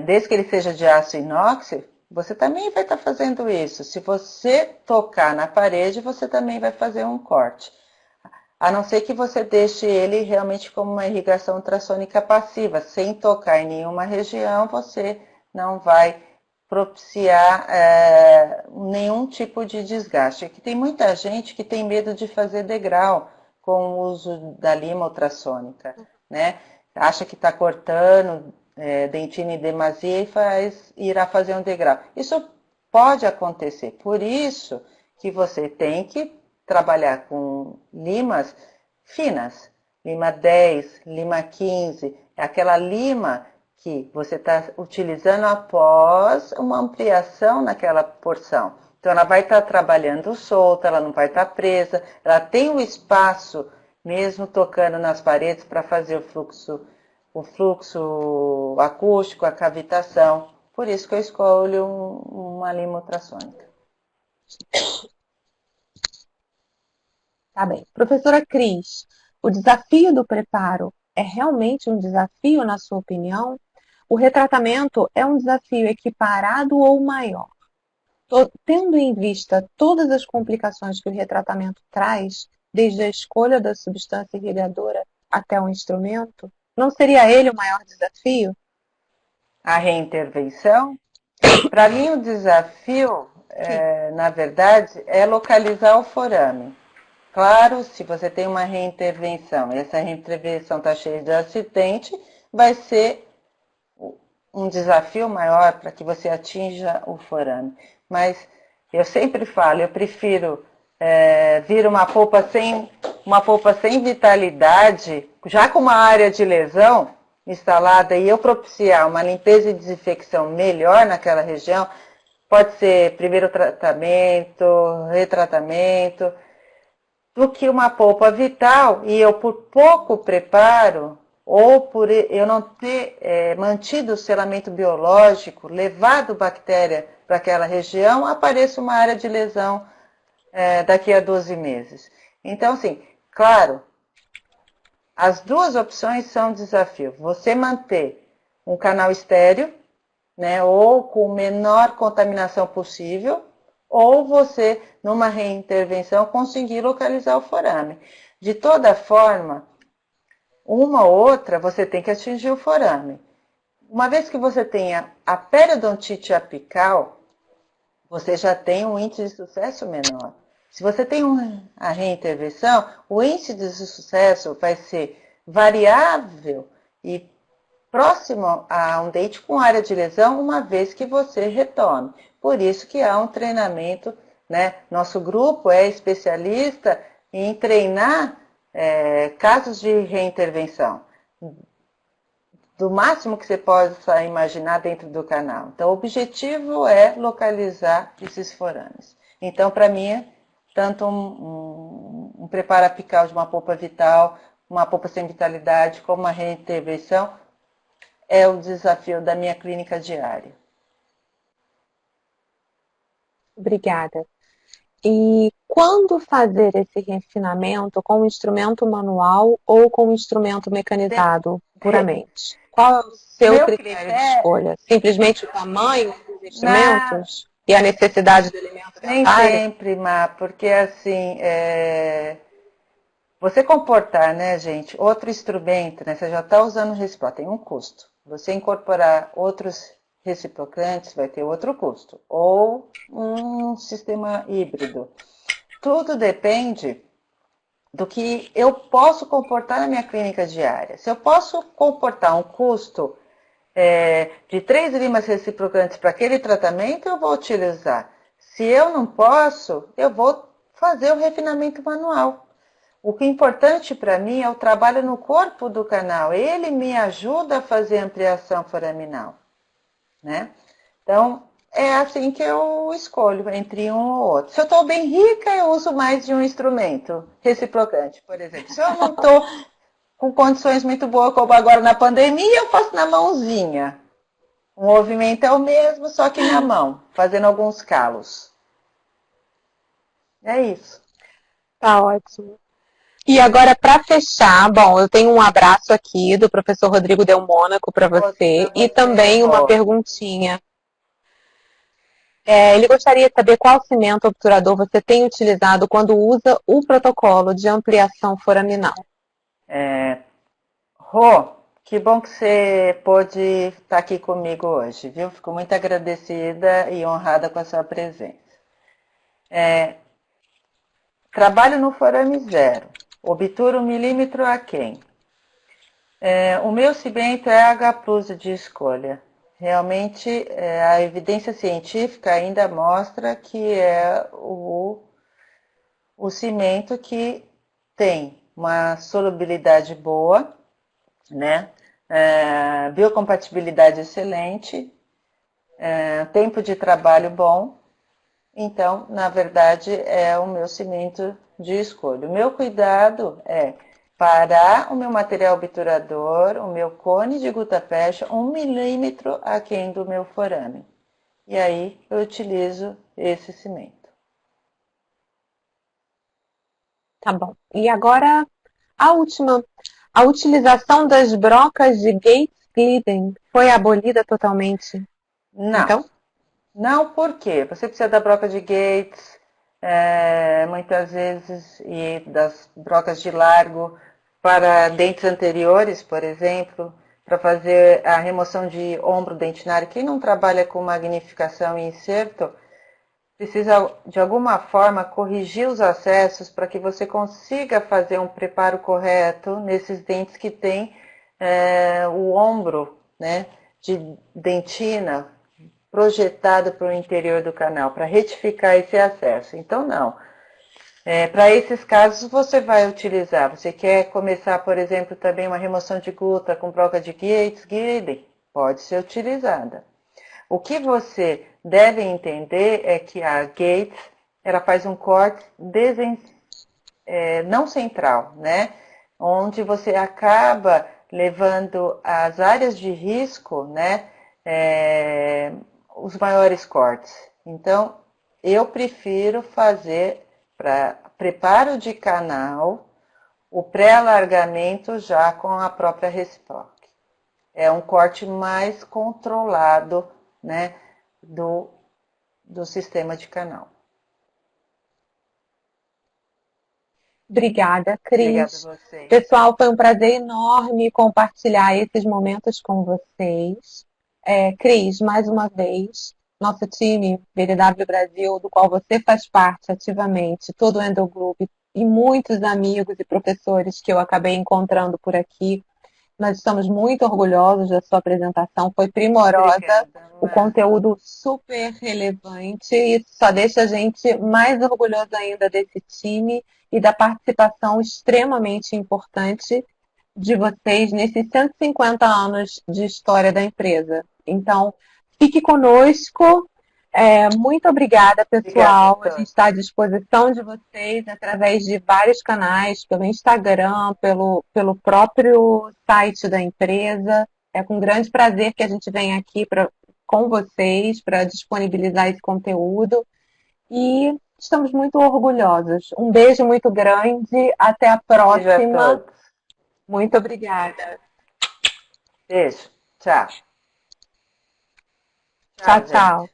desde que ele seja de aço inox, você também vai estar fazendo isso. Se você tocar na parede, você também vai fazer um corte. A não ser que você deixe ele realmente como uma irrigação ultrassônica passiva, sem tocar em nenhuma região, você não vai propiciar nenhum tipo de desgaste. Aqui tem muita gente que tem medo de fazer degrau com o uso da lima ultrassônica, né? Acha que está cortando dentina em demasia e irá fazer um degrau. Isso pode acontecer, por isso que você tem que trabalhar com limas finas, lima 10, lima 15, é aquela lima que você está utilizando após uma ampliação naquela porção. Então ela vai estar trabalhando solta, ela não vai estar presa, ela tem um espaço mesmo tocando nas paredes para fazer o fluxo acústico, a cavitação. Por isso que eu escolho uma lima ultrassônica. Tá bem. Professora Cris, o desafio do preparo é realmente um desafio, na sua opinião? O retratamento é um desafio equiparado ou maior? Tendo em vista todas as complicações que o retratamento traz, desde a escolha da substância irrigadora até o instrumento, não seria ele o maior desafio? A reintervenção, para mim o desafio, na verdade, é localizar o forame. Claro, se você tem uma reintervenção e essa reintervenção está cheia de acidente, vai ser um desafio maior para que você atinja o forame. Mas eu sempre falo, eu prefiro vir uma polpa sem vitalidade, já com uma área de lesão instalada, e eu propiciar uma limpeza e desinfecção melhor naquela região, pode ser primeiro tratamento, retratamento, do que uma polpa vital e eu por pouco preparo ou por eu não ter mantido o selamento biológico, levado bactéria para aquela região, apareça uma área de lesão daqui a 12 meses. Então, assim, claro, as duas opções são desafio. Você manter um canal estéreo, né, ou com menor contaminação possível, ou você, numa reintervenção, conseguir localizar o forame. De toda forma, uma ou outra, você tem que atingir o forame. Uma vez que você tenha a periodontite apical, você já tem um índice de sucesso menor. Se você tem a reintervenção, o índice de sucesso vai ser variável e próximo a um dente com área de lesão, uma vez que você retome. Por isso que há um treinamento, né? Nosso grupo é especialista em treinar casos de reintervenção, do máximo que você possa imaginar dentro do canal. Então, o objetivo é localizar esses forames. Então, para mim, tanto um preparo apical de uma polpa vital, uma polpa sem vitalidade, como uma reintervenção, é o desafio da minha clínica diária. Obrigada. E quando fazer esse refinamento com um instrumento manual ou com um instrumento mecanizado puramente? Qual é o seu critério de escolha? Simplesmente o tamanho dos instrumentos e a necessidade do elemento Nem dentário? sempre, Má, porque assim, você comportar, né, gente, outro instrumento, né, você já está usando o Recipro, tem um custo. Você incorporar outros reciprocantes vai ter outro custo. Ou um sistema híbrido. Tudo depende do que eu posso comportar na minha clínica diária. Se eu posso comportar um custo de 3 limas reciprocantes para aquele tratamento, eu vou utilizar. Se eu não posso, eu vou fazer o refinamento manual. O que é importante para mim é o trabalho no corpo do canal. Ele me ajuda a fazer ampliação foraminal, né? Então, é assim que eu escolho entre um ou outro. Se eu estou bem rica, eu uso mais de um instrumento reciprocante, por exemplo. Se eu não estou com condições muito boas, como agora na pandemia, eu faço na mãozinha. O movimento é o mesmo, só que na mão, fazendo alguns calos. É isso. Tá ótimo. E agora, para fechar, bom, eu tenho um abraço aqui do professor Rodrigo Del Mônaco para você e também uma perguntinha. Ele gostaria de saber qual cimento obturador você tem utilizado quando usa o protocolo de ampliação foraminal. Rô, que bom que você pôde estar aqui comigo hoje, viu? Fico muito agradecida e honrada com a sua presença. Trabalho no forame zero, obturo 1 milímetro aquém. O meu cimento é H+ de escolha. Realmente, a evidência científica ainda mostra que é o cimento que tem uma solubilidade boa, né? Biocompatibilidade excelente, tempo de trabalho bom. Então, na verdade, é o meu cimento de escolha. O meu cuidado é parar o meu material obturador, o meu cone de gutapercha, 1 milímetro aquém do meu forame. E aí eu utilizo esse cimento. Tá bom. E agora, a última. A utilização das brocas de Gates-Glidden foi abolida totalmente? Não. Então? Não, por quê? Você precisa da broca de Gates, muitas vezes, e das brocas de largo para dentes anteriores, por exemplo, para fazer a remoção de ombro dentinário. Quem não trabalha com magnificação e inserto, precisa de alguma forma corrigir os acessos para que você consiga fazer um preparo correto nesses dentes que tem o ombro, né, de dentina projetado para o interior do canal, para retificar esse acesso. Então, não. Para esses casos, você vai utilizar. Você quer começar, por exemplo, também uma remoção de guta com broca de Gates-Glidden? Pode ser utilizada. O que você deve entender é que a Gates, ela faz um corte não central, né? Onde você acaba levando as áreas de risco, né? Os maiores cortes. Então, eu prefiro fazer para preparo de canal o pré-alargamento já com a própria reciproc. É um corte mais controlado, né, do sistema de canal. Obrigada, Cris. Obrigada a você. Pessoal, foi um prazer enorme compartilhar esses momentos com vocês. Cris, mais uma vez, nosso time BDW Brasil, do qual você faz parte ativamente, todo o Endogroup e muitos amigos e professores que eu acabei encontrando por aqui. Nós estamos muito orgulhosos da sua apresentação, foi primorosa, obrigada, o conteúdo super relevante e só deixa a gente mais orgulhoso ainda desse time e da participação extremamente importante de vocês nesses 150 anos de história da empresa. Então, fique conosco. Muito obrigada, pessoal. A gente está à disposição de vocês através de vários canais, pelo Instagram, pelo próprio site da empresa. É com grande prazer que a gente vem aqui com vocês para disponibilizar esse conteúdo. E estamos muito orgulhosos. Um beijo muito grande. Até a próxima. Beijo a todos. Muito obrigada. Beijo. Tchau. Tchau, tchau.